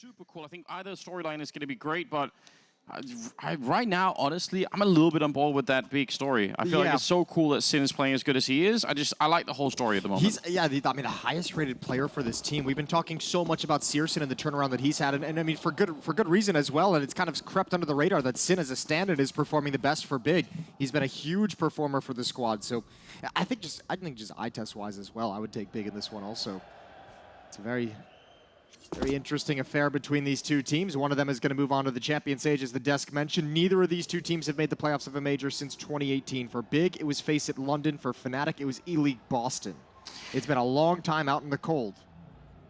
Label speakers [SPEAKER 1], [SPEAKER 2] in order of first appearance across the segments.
[SPEAKER 1] super cool. I think either storyline is going to be great, but right now, honestly, I'm a little bit on board with that big story. I feel like it's so cool that Sin is playing as good as he is. I like the whole story at the moment.
[SPEAKER 2] He's, the highest rated player for this team. We've been talking so much about Searson and the turnaround that he's had, and I mean, for good reason as well, and it's kind of crept under the radar that Sin as a stand-in is performing the best for Big. He's been a huge performer for the squad, so I think just eye test wise as well, I would take Big in this one also. It's a very interesting affair between these two teams. One of them is going to move on to the champion stage, as the desk mentioned. Neither of these two teams have made the playoffs of a major since 2018. For Big, it was FaZe at London. For Fnatic, it was E-League Boston. It's been a long time out in the cold.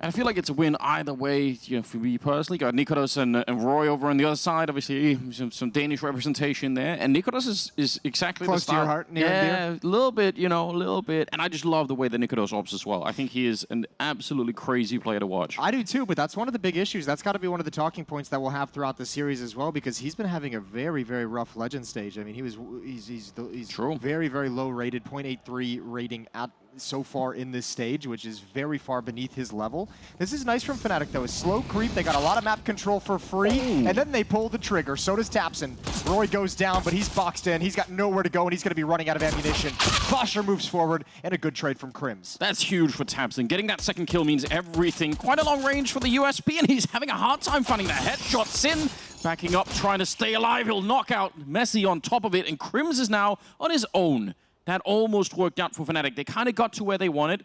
[SPEAKER 1] And I feel like it's a win either way, you know, for me personally. Got Nikolas and Roy over on the other side. Obviously, some Danish representation there. And Nikolas is exactly
[SPEAKER 2] close
[SPEAKER 1] the style.
[SPEAKER 2] to your heart, near and
[SPEAKER 1] dear. A little bit, you know, a little bit. And I just love the way that Nikolas ops as well. I think he is an absolutely crazy player to watch.
[SPEAKER 2] I do too, but that's one of the big issues. That's got to be one of the talking points that we'll have throughout the series as well, because he's been having a very, very rough Legend stage. I mean, he's
[SPEAKER 1] True.
[SPEAKER 2] Very, very low rated, 0.83 rating at so far in this stage, which is very far beneath his level. This is nice from Fnatic, though. A slow creep. They got a lot of map control for free, and then they pull the trigger. So does Tapson. Roy goes down, but he's boxed in. He's got nowhere to go, and he's going to be running out of ammunition. Fosher moves forward, and a good trade from Crims.
[SPEAKER 1] That's huge for Tapson. Getting that second kill means everything. Quite a long range for the USP, and he's having a hard time finding the headshot. Sin backing up, trying to stay alive. He'll knock out Messi on top of it, and Crims is now on his own. That almost worked out for Fnatic. They kind of got to where they wanted,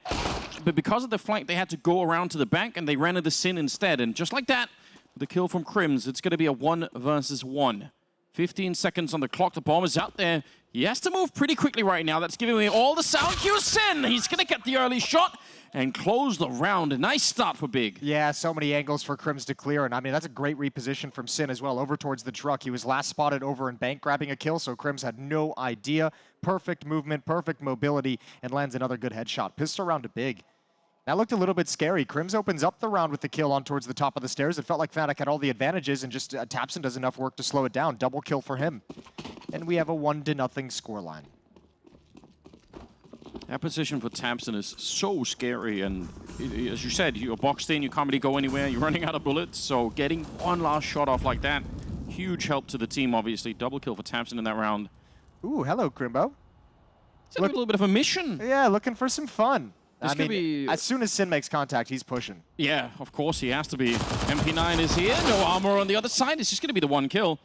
[SPEAKER 1] but because of the flank, they had to go around to the bank, and they ran into Sin instead. And just like that, the kill from Crims, it's going to be a 1 versus 1. 15 seconds on the clock. The bomb is out there. He has to move pretty quickly right now. That's giving me all the sound cues. Sin, he's going to get the early shot and close the round. A nice start for Big.
[SPEAKER 2] Yeah, so many angles for Crims to clear, and I mean, that's a great reposition from Sin as well, over towards the truck. He was last spotted over in bank grabbing a kill, so Crims had no idea. Perfect movement, perfect mobility, and lands another good headshot. Pistol round to Big. That looked a little bit scary. Crims opens up the round with the kill on towards the top of the stairs. It felt like Fnatic had all the advantages, and just Tapson does enough work to slow it down. Double kill for him. And we have a 1-0 scoreline.
[SPEAKER 1] That position for Tapson is so scary, and as you said, you're boxed in, you can't really go anywhere, you're running out of bullets, so getting one last shot off like that, huge help to the team, obviously. Double kill for Tapson in that round.
[SPEAKER 2] Ooh, hello, Crimbo.
[SPEAKER 1] It's a little bit of a mission.
[SPEAKER 2] Yeah, looking for some fun.
[SPEAKER 1] This could be...
[SPEAKER 2] As soon as Sin makes contact, he's pushing.
[SPEAKER 1] Yeah, of course he has to be. MP9 is here, no armor on the other side. It's just going to be the one kill.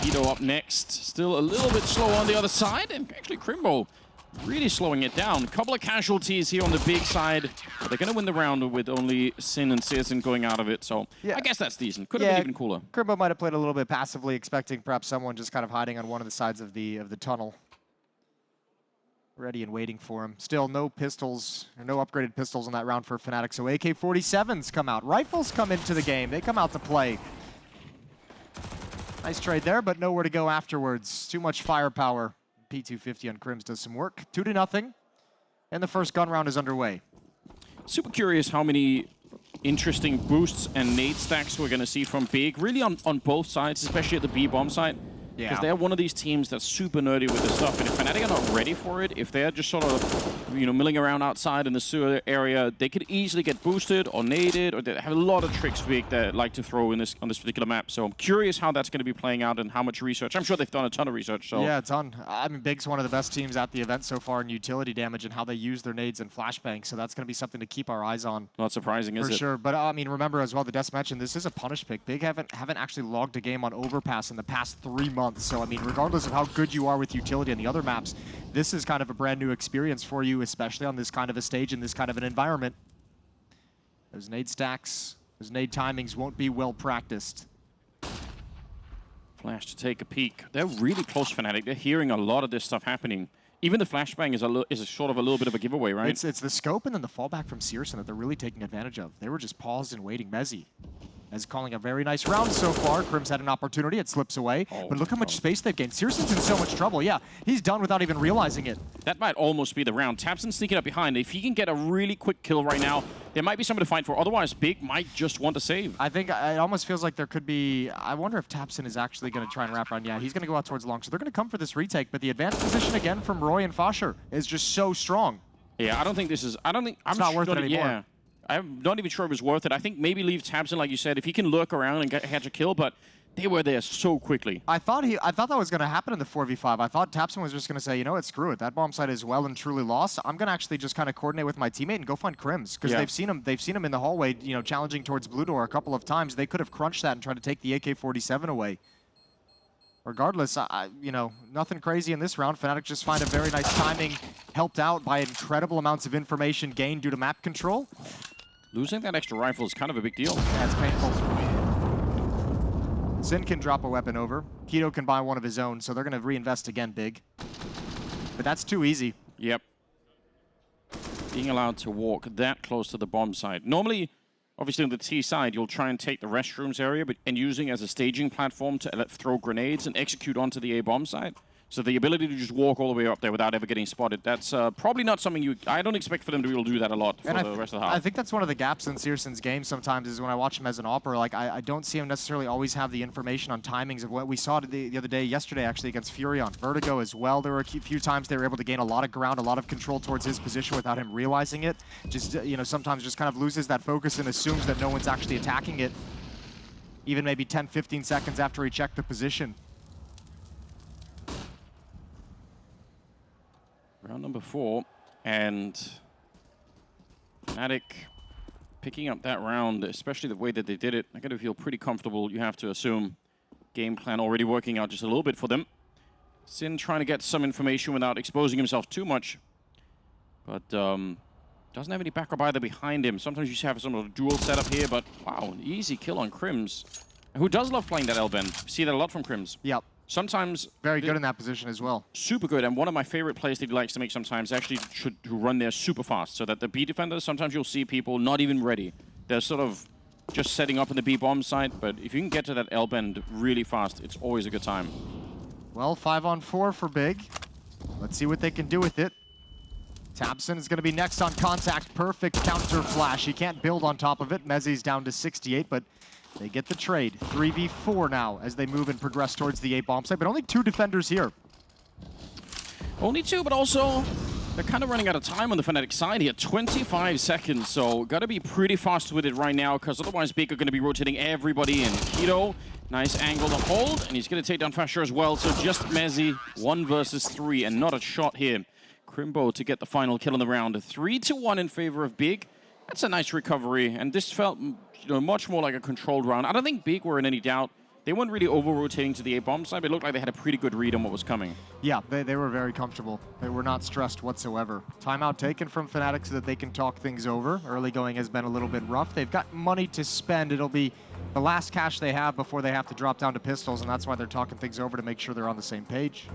[SPEAKER 1] Hito up next. Still a little bit slow on the other side, and actually Crimbo really slowing it down. A couple of casualties here on the Big side, but they're going to win the round with only Sin and Searson going out of it, so yeah. I guess that's decent. Could have been even cooler.
[SPEAKER 2] Crimbo might have played a little bit passively, expecting perhaps someone just kind of hiding on one of the sides of the tunnel. Ready and waiting for him. Still no pistols, or no upgraded pistols in that round for Fnatic, so AK-47s come out. Rifles come into the game. They come out to play. Nice trade there, but nowhere to go afterwards. Too much firepower. P250 on Crims does some work. 2-0, and the first gun round is underway.
[SPEAKER 1] Super curious how many interesting boosts and nade stacks we're going to see from Big, really on both sides, especially at the B-bomb side. Because they're one of these teams that's super nerdy with this stuff, and if Fnatic are not ready for it, if they're just sort of, you know, milling around outside in the sewer area, they could easily get boosted or naded, or they have a lot of tricks Big that like to throw in on this particular map. So I'm curious how that's going to be playing out and how much research. I'm sure they've done a ton of research. So
[SPEAKER 2] yeah, a ton. I mean, Big's one of the best teams at the event so far in utility damage and how they use their nades and flashbangs. So that's going to be something to keep our eyes on.
[SPEAKER 1] Not surprising, is it?
[SPEAKER 2] For sure. But I mean, remember as well, the Desk mentioned this is a punish pick. Big haven't actually logged a game on Overpass in the past 3 months. So I mean, regardless of how good you are with utility and the other maps, this is kind of a brand new experience for you, especially on this kind of a stage in this kind of an environment. Those nade stacks, those nade timings won't be well practiced.
[SPEAKER 1] Flash to take a peek. They're really close, Fnatic. They're hearing a lot of this stuff happening. Even the flashbang is a sort of a little bit of a giveaway, right?
[SPEAKER 2] It's the scope and then the fallback from Searson that they're really taking advantage of. They were just paused and waiting. Messi is calling a very nice round so far. Crims had an opportunity. It slips away. But look how much space they've gained. Searson's in so much trouble. Yeah, he's done without even realizing it.
[SPEAKER 1] That might almost be the round. Tapson sneaking up behind. If he can get a really quick kill right now, there might be something to fight for. Otherwise, Big might just want to save.
[SPEAKER 2] I think it almost feels like there could be... I wonder if Tapson is actually going to try and wrap around. Yeah, he's going to go out towards long. So they're going to come for this retake. But the advanced position again from Roy and Fosher is just so strong.
[SPEAKER 1] Yeah, I don't think this is... I'm
[SPEAKER 2] not worth it anymore.
[SPEAKER 1] Yeah. I'm not even sure it was worth it. I think maybe leave tabseN, like you said, if he can lurk around and catch a kill, but they were there so quickly.
[SPEAKER 2] I thought that was going to happen in the 4v5. I thought tabseN was just going to say, you know what, screw it. That bomb site is well and truly lost. I'm going to actually just kind of coordinate with my teammate and go find Crims, because they've seen him in the hallway, you know, challenging towards blue door a couple of times. They could have crunched that and tried to take the AK-47 away. Regardless, you know, nothing crazy in this round. Fnatic just find a very nice timing, helped out by incredible amounts of information gained due to map control.
[SPEAKER 1] Losing that extra rifle is kind of a big deal.
[SPEAKER 2] Yeah, it's painful. Sin can drop a weapon over. Keto can buy one of his own, so they're going to reinvest again big. But that's too easy.
[SPEAKER 1] Yep. Being allowed to walk that close to the bomb site. Normally, obviously on the T side, you'll try and take the restrooms area and using as a staging platform to throw grenades and execute onto the A bomb site. So the ability to just walk all the way up there without ever getting spotted, that's probably not something I don't expect for them to be able to do that a lot for the rest of the half.
[SPEAKER 2] I think that's one of the gaps in CSGO's game sometimes is when I watch him as an opera, like I don't see him necessarily always have the information on timings of what we saw the other day, yesterday actually against FURIA on Vertigo as well. There were a few times they were able to gain a lot of ground, a lot of control towards his position without him realizing it. Just, you know, sometimes just kind of loses that focus and assumes that no one's actually attacking it, even maybe 10, 15 seconds after he checked the position.
[SPEAKER 1] Round number 4, and Fnatic picking up that round, especially the way that they did it. I gotta feel pretty comfortable, you have to assume. Game plan already working out just a little bit for them. Sin trying to get some information without exposing himself too much, but doesn't have any backup either behind him. Sometimes you just have some sort of dual setup here, but wow, an easy kill on Crims, who does love playing that L-bend. See that a lot from Crims.
[SPEAKER 2] Yep.
[SPEAKER 1] Sometimes
[SPEAKER 2] very good in that position as well.
[SPEAKER 1] Super good, and one of my favorite plays that he likes to make sometimes actually to run there super fast, so that the B defenders, sometimes you'll see people not even ready. They're sort of just setting up in the B bomb site, but if you can get to that L bend really fast, it's always a good time.
[SPEAKER 2] Well, 5-on-4 for Big. Let's see what they can do with it. tabseN is going to be next on contact. Perfect counter flash. He can't build on top of it. Mezzi's down to 68, but they get the trade. 3v4 now as they move and progress towards the A bomb site, but only 2 defenders here.
[SPEAKER 1] Only 2, but also they're kind of running out of time on the Fnatic side here. 25 seconds, so got to be pretty fast with it right now, because otherwise Big are going to be rotating everybody in. Keto, nice angle to hold, and he's going to take down Fasher as well. So just Mezzi, 1 versus 3, and not a shot here. Crimbo to get the final kill in the round. 3-1 in favor of Big. That's a nice recovery, and this felt much more like a controlled round. I don't think Big were in any doubt. They weren't really over-rotating to the A-bomb side, but it looked like they had a pretty good read on what was coming.
[SPEAKER 2] Yeah, they were very comfortable. They were not stressed whatsoever. Timeout taken from Fnatic so that they can talk things over. Early going has been a little bit rough. They've got money to spend. It'll be the last cash they have before they have to drop down to pistols, and that's why they're talking things over to make sure they're on the same page.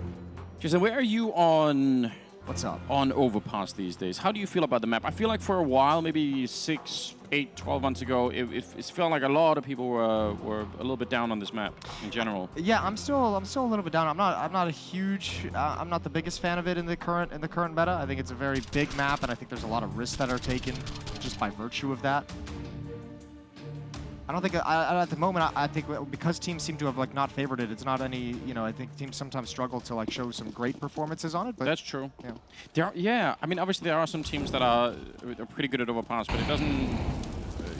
[SPEAKER 1] Jason, where are you on...
[SPEAKER 2] What's up?
[SPEAKER 1] On Overpass these days? How do you feel about the map? I feel like for a while, maybe 6, 8, 12 months ago, it felt like a lot of people were a little bit down on this map in general.
[SPEAKER 2] Yeah, I'm still a little bit down. I'm not a huge, I'm not the biggest fan of it in the current meta. I think it's a very big map, and I think there's a lot of risks that are taken just by virtue of that. I don't think, at the moment, I think because teams seem to have like not favored it, it's not any, you know, I think teams sometimes struggle to like show some great performances on it. But
[SPEAKER 1] that's true.
[SPEAKER 2] Yeah.
[SPEAKER 1] Yeah, I mean, obviously there are some teams that are pretty good at Overpass, but it doesn't,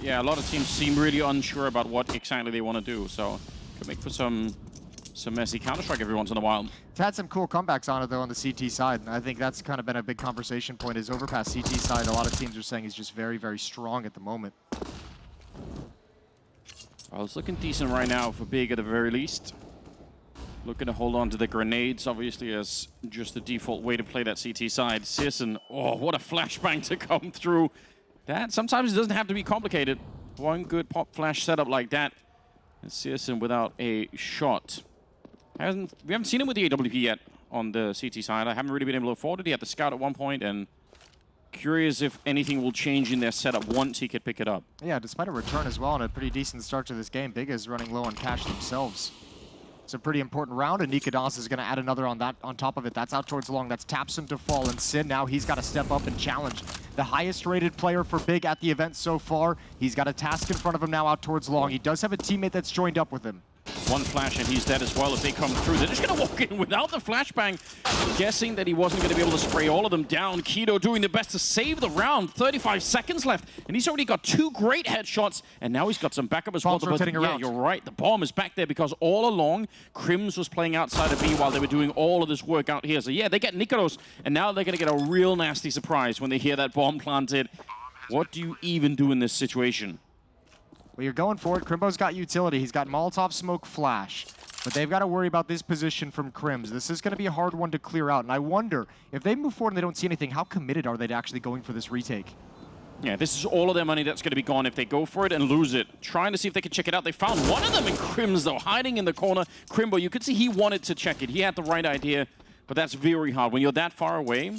[SPEAKER 1] yeah, a lot of teams seem really unsure about what exactly they want to do, so could make for some messy Counter-Strike every once in a while.
[SPEAKER 2] It's had some cool comebacks on it though on the CT side, and I think that's kind of been a big conversation point is Overpass CT side, a lot of teams are saying is just very, very strong at the moment.
[SPEAKER 1] Well, it's looking decent right now for Big at the very least. Looking to hold on to the grenades, obviously, as just the default way to play that CT side. CSGO, oh, what a flashbang to come through. That sometimes it doesn't have to be complicated. One good pop flash setup like that, and CSGO without a shot. We haven't seen him with the AWP yet on the CT side. I haven't really been able to afford it. He had the scout at one point, and curious if anything will change in their setup once he could pick it up.
[SPEAKER 2] Yeah, despite a return as well and a pretty decent start to this game, Big is running low on cash themselves. It's a pretty important round, and Nikadas is going to add another on top of it. That's out towards long. That's tabseN to fall, and Sin now he's got to step up and challenge the highest rated player for Big at the event so far. He's got a task in front of him now out towards long. He does have a teammate that's joined up with him.
[SPEAKER 1] One flash and he's dead as well if they come through. They're just going to walk in without the flashbang, guessing that he wasn't going to be able to spray all of them down. Keto doing the best to save the round. 35 seconds left, and he's already got 2 great headshots, and now he's got some backup as well.
[SPEAKER 2] Bomb's rotating around.
[SPEAKER 1] Yeah, you're right. The bomb is back there because all along, Crims was playing outside of B while they were doing all of this work out here. So yeah, they get Nikaros, and now they're going to get a real nasty surprise when they hear that bomb planted. What do you even do in this situation?
[SPEAKER 2] Well, you're going for it. Crimbo's got utility. He's got Molotov, Smoke, Flash. But they've got to worry about this position from Crims. This is going to be a hard one to clear out. And I wonder, if they move forward and they don't see anything, how committed are they to actually going for this retake?
[SPEAKER 1] Yeah, this is all of their money that's going to be gone if they go for it and lose it. Trying to see if they can check it out. They found one of them in Crims, though, hiding in the corner. Crimbo, you could see he wanted to check it. He had the right idea, but that's very hard. When you're that far away,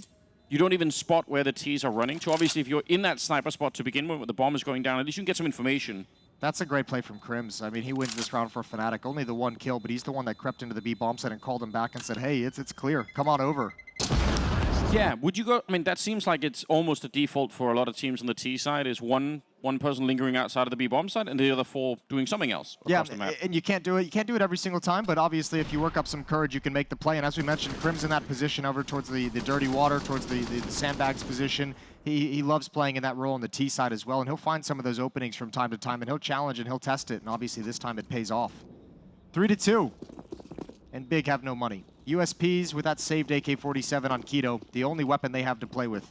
[SPEAKER 1] you don't even spot where the T's are running to. Obviously, if you're in that sniper spot to begin with the bomb is going down, at least you can get some information.
[SPEAKER 2] That's a great play from Crims. I mean, he wins this round for Fnatic. Only the 1 kill, but he's the one that crept into the B bomb site and called him back and said, hey, it's clear. Come on over.
[SPEAKER 1] Yeah, would you go? I mean, that seems like it's almost a default for a lot of teams on the T side is one person lingering outside of the B bomb site and the other 4 doing something else across the map.
[SPEAKER 2] And you can't do it. You can't do it every single time, but obviously if you work up some courage, you can make the play. And as we mentioned, Crims in that position over towards the dirty water, towards the sandbags position. He loves playing in that role on the T side as well, and he'll find some of those openings from time to time, and he'll challenge and he'll test it, and obviously this time it pays off. 3-2, and Big have no money. USPs with that saved AK-47 on Keto, the only weapon they have to play with.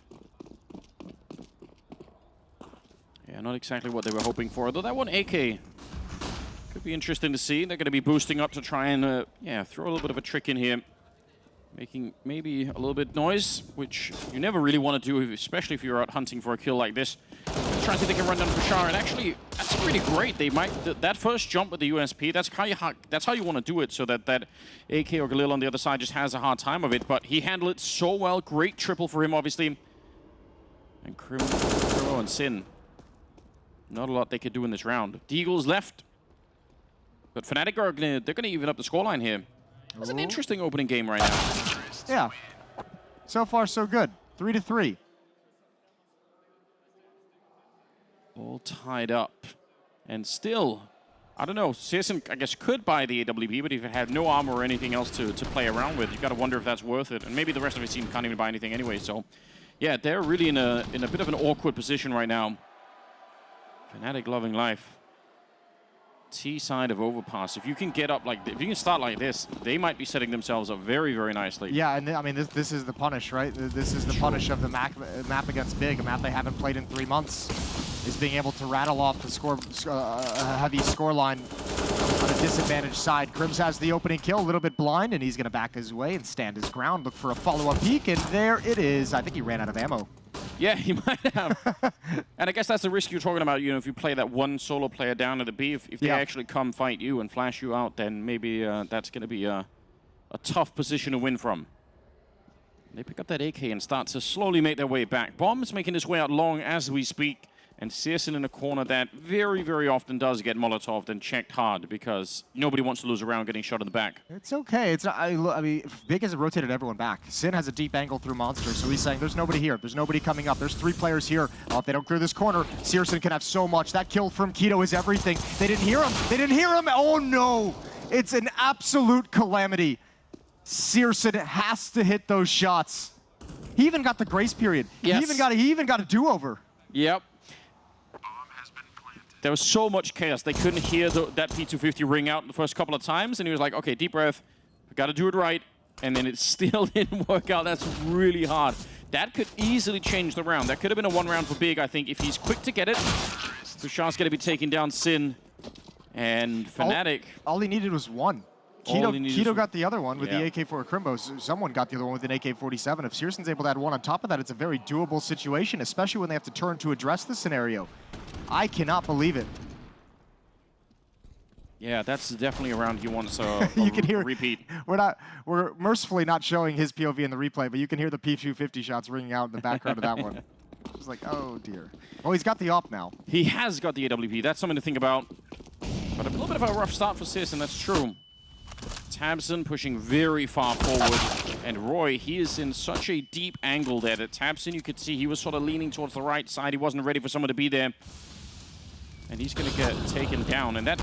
[SPEAKER 1] Yeah, not exactly what they were hoping for, though that one AK could be interesting to see. They're going to be boosting up to try and, yeah, throw a little bit of a trick in here. Making maybe a little bit noise, which you never really want to do, especially if you're out hunting for a kill like this. Trying to see if they can run down for Shah, and actually, that's pretty great. They might that first jump with the USP. That's how you want to do it, so that AK or Galil on the other side just has a hard time of it. But he handled it so well. Great triple for him, obviously. And Krimo and Sin, not a lot they could do in this round. Deagle's left, but Fnatic they're gonna even up the scoreline here. That's an interesting opening game right now.
[SPEAKER 2] Yeah. So far, so good. 3-3.
[SPEAKER 1] All tied up. And still, I don't know, CSN, I guess, could buy the AWP, but if it had no armor or anything else to play around with, you got to wonder if that's worth it. And maybe the rest of his team can't even buy anything anyway. So, yeah, they're really in a bit of an awkward position right now. Fnatic loving life. T side of Overpass. If you can get up if you can start like this, they might be setting themselves up very, very nicely.
[SPEAKER 2] Yeah, and I mean, this is the punish, right? This is the punish of the map against Big, a map they haven't played in 3 months, is being able to rattle off the a heavy scoreline on a disadvantaged side. Crims has the opening kill, a little bit blind, and he's going to back his way and stand his ground, look for a follow-up peek, and there it is. I think he ran out of ammo.
[SPEAKER 1] Yeah, he might have. And I guess that's the risk you're talking about. You know, if you play that one solo player down at the B, if they actually come fight you and flash you out, then maybe that's going to be a tough position to win from. They pick up that AK and start to slowly make their way back. Bomb's making his way out long as we speak. And CSN in a corner that very, very often does get Molotov'd and checked hard because nobody wants to lose a round getting shot in the back.
[SPEAKER 2] It's okay. It's not, I mean, Big has rotated everyone back. Sin has a deep angle through Monster, so he's saying there's nobody here. There's nobody coming up. There's 3 players here. If they don't clear this corner, CSN can have so much. That kill from Keto is everything. They didn't hear him. They didn't hear him. Oh, no. It's an absolute calamity. CSN has to hit those shots. He even got the grace period. Yes. He even got a do-over.
[SPEAKER 1] Yep. There was so much chaos. They couldn't hear that P250 ring out the first couple of times, and he was like, okay, deep breath, we got to do it right, and then it still didn't work out. That's really hard. That could easily change the round. That could have been a 1 round for Big, I think, if he's quick to get it. Fusha's going to be taking down Sin, and Fnatic.
[SPEAKER 2] All he needed was 1. Keto got the other one with the AK-4 Crimbo. Someone got the other one with an AK-47. If CSN's able to add 1 on top of that, it's a very doable situation, especially when they have to turn to address the scenario. I cannot believe it.
[SPEAKER 1] Yeah, that's definitely a round he wants a
[SPEAKER 2] you can hear,
[SPEAKER 1] repeat.
[SPEAKER 2] We're mercifully not showing his POV in the replay, but you can hear the P250 shots ringing out in the background of that one. Just like, oh dear. Oh, he's got the op now.
[SPEAKER 1] He has got the AWP. That's something to think about. But a little bit of a rough start for CSN, that's true. Tabson pushing very far forward, and Roy, he is in such a deep angle there that Tabson, you could see he was sort of leaning towards the right side. He wasn't ready for someone to be there. And he's going to get taken down, and that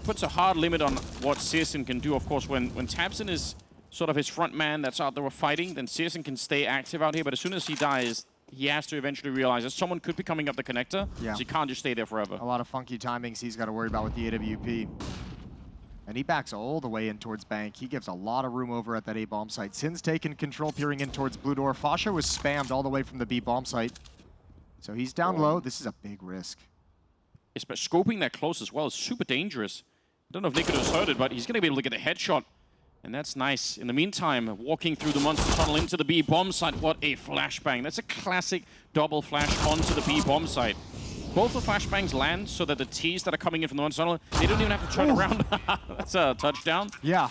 [SPEAKER 1] puts a hard limit on what Searson can do. Of course, when tabseN is sort of his front man that's out there fighting, then Searson can stay active out here. But as soon as he dies, he has to eventually realize that someone could be coming up the connector, so he can't just stay there forever.
[SPEAKER 2] A lot of funky timings he's got to worry about with the AWP. And he backs all the way in towards Bank. He gives a lot of room over at that A bomb site. Sin's taken control, peering in towards Blue Door. Fasha was spammed all the way from the B bomb site. So he's down low. This is a big risk.
[SPEAKER 1] But scoping that close as well is super dangerous. I don't know if Nikodos heard it, but he's going to be able to get a headshot. And that's nice. In the meantime, walking through the monster tunnel into the B bomb site. What a flashbang. That's a classic double flash onto the B bomb site. Both the flashbangs land so that the Ts that are coming in from the monster tunnel, they don't even have to turn around. That's a touchdown.
[SPEAKER 2] Yeah.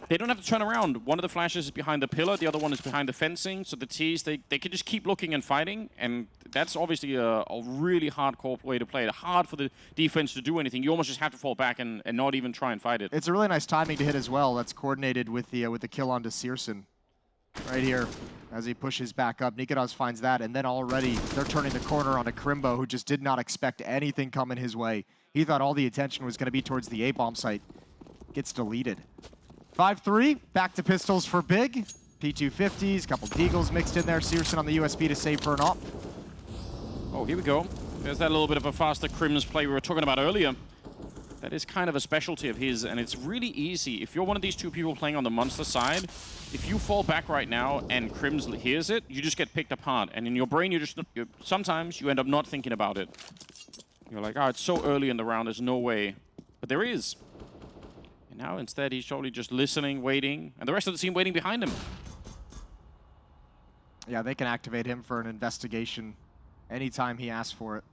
[SPEAKER 1] They don't have to turn around. One of the flashes is behind the pillar, the other one is behind the fencing. So the Ts, they can just keep looking and fighting. And that's obviously a really hardcore way to play it. Hard for the defense to do anything. You almost just have to fall back and not even try and fight it.
[SPEAKER 2] It's a really nice timing to hit as well. That's coordinated with the kill onto Searson. Right here, as he pushes back up. Nikodos finds that, and then already they're turning the corner onto Crimbo, who just did not expect anything coming his way. He thought all the attention was going to be towards the A bomb site. Gets deleted. 5-3, back to pistols for Big. P250s, couple Deagles mixed in there. Searson on the USP to save for an op.
[SPEAKER 1] Oh, here we go. There's that little bit of a faster Crims play we were talking about earlier. That is kind of a specialty of his, and it's really easy. If you're one of these two people playing on the monster side, if you fall back right now and Crims hears it, you just get picked apart. And in your brain, sometimes you end up not thinking about it. You're like, oh, it's so early in the round, there's no way. But there is. And now instead, he's totally just listening, waiting, and the rest of the team waiting behind him.
[SPEAKER 2] Yeah, they can activate him for an investigation anytime he asks for it.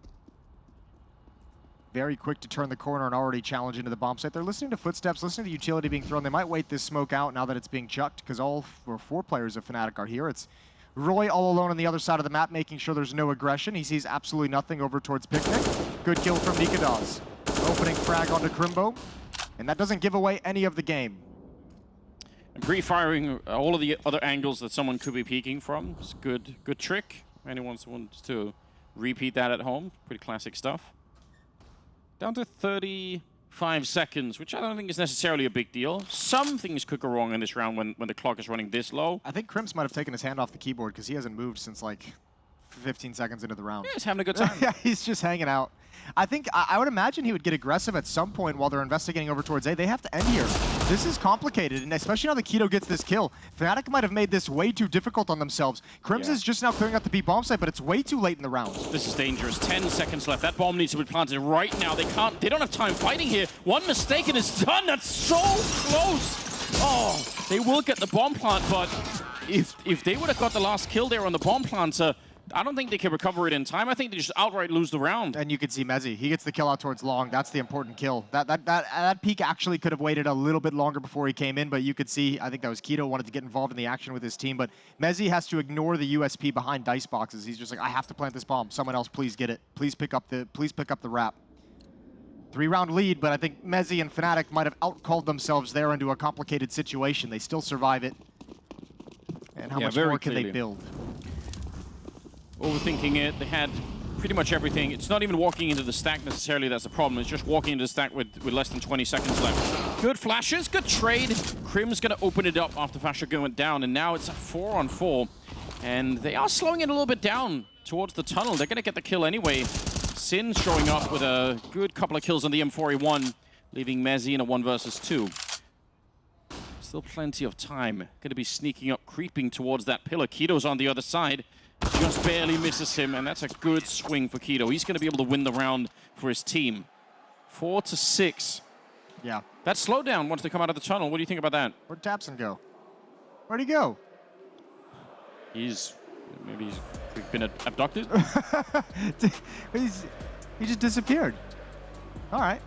[SPEAKER 2] Very quick to turn the corner and already challenge into the bomb site. They're listening to footsteps, listening to utility being thrown. They might wait this smoke out now that it's being chucked, because all four players of Fnatic are here. It's Roy all alone on the other side of the map, making sure there's no aggression. He sees absolutely nothing over towards Picnic. Good kill from Nikodos. Opening frag onto Crimbo, and that doesn't give away any of the game.
[SPEAKER 1] And pre-firing all of the other angles that someone could be peeking from. It's a good trick. Anyone wants to repeat that at home, pretty classic stuff. Down to 35 seconds, which I don't think is necessarily a big deal. Some things could go wrong in this round when the clock is running this low.
[SPEAKER 2] I think Crims might have taken his hand off the keyboard because he hasn't moved since like 15 seconds into the round.
[SPEAKER 1] Yeah, he's having a good time.
[SPEAKER 2] Yeah, he's just hanging out. I would imagine he would get aggressive at some point while they're investigating over towards A. They have to end here. This is complicated, and especially now that Keto gets this kill. Fnatic might have made this way too difficult on themselves. Crims is just now clearing out the B bomb site, but it's way too late in the round.
[SPEAKER 1] This is dangerous. 10 seconds left. That bomb needs to be planted right now. They don't have time fighting here. One mistake and it's done. That's so close. Oh, they will get the bomb plant, but if they would have got the last kill there on the bomb planter, I don't think they can recover it in time. I think they just outright lose the round.
[SPEAKER 2] And you can see MOUZ. He gets the kill out towards long. That's the important kill. That peak actually could have waited a little bit longer before he came in, but you could see, I think that was Keto, wanted to get involved in the action with his team, but MOUZ has to ignore the USP behind dice boxes. He's just like, I have to plant this bomb. Someone else, please get it. Please pick up the wrap. 3-round lead, but I think MOUZ and Fnatic might have outcalled themselves there into a complicated situation. They still survive it. And how much more can they build?
[SPEAKER 1] Overthinking it. They had pretty much everything. It's not even walking into the stack necessarily that's the problem. It's just walking into the stack with less than 20 seconds left. Good flashes, good trade. Crim's going to open it up after Fasha going down, and now it's a 4-on-4. And they are slowing it a little bit down towards the tunnel. They're going to get the kill anyway. Sin showing up with a good couple of kills on the M4A1, leaving MOUZ in a 1 versus 2. Still plenty of time. Going to be sneaking up, creeping towards that pillar. Keto's on the other side. Just barely misses him, and that's a good swing for Keto. He's going to be able to win the round for his team. 4-6.
[SPEAKER 2] Yeah.
[SPEAKER 1] That slowdown once they come out of the tunnel. What do you think about that?
[SPEAKER 2] Where'd tabseN go? Where'd he go?
[SPEAKER 1] Maybe he's been abducted?
[SPEAKER 2] He just disappeared. All right.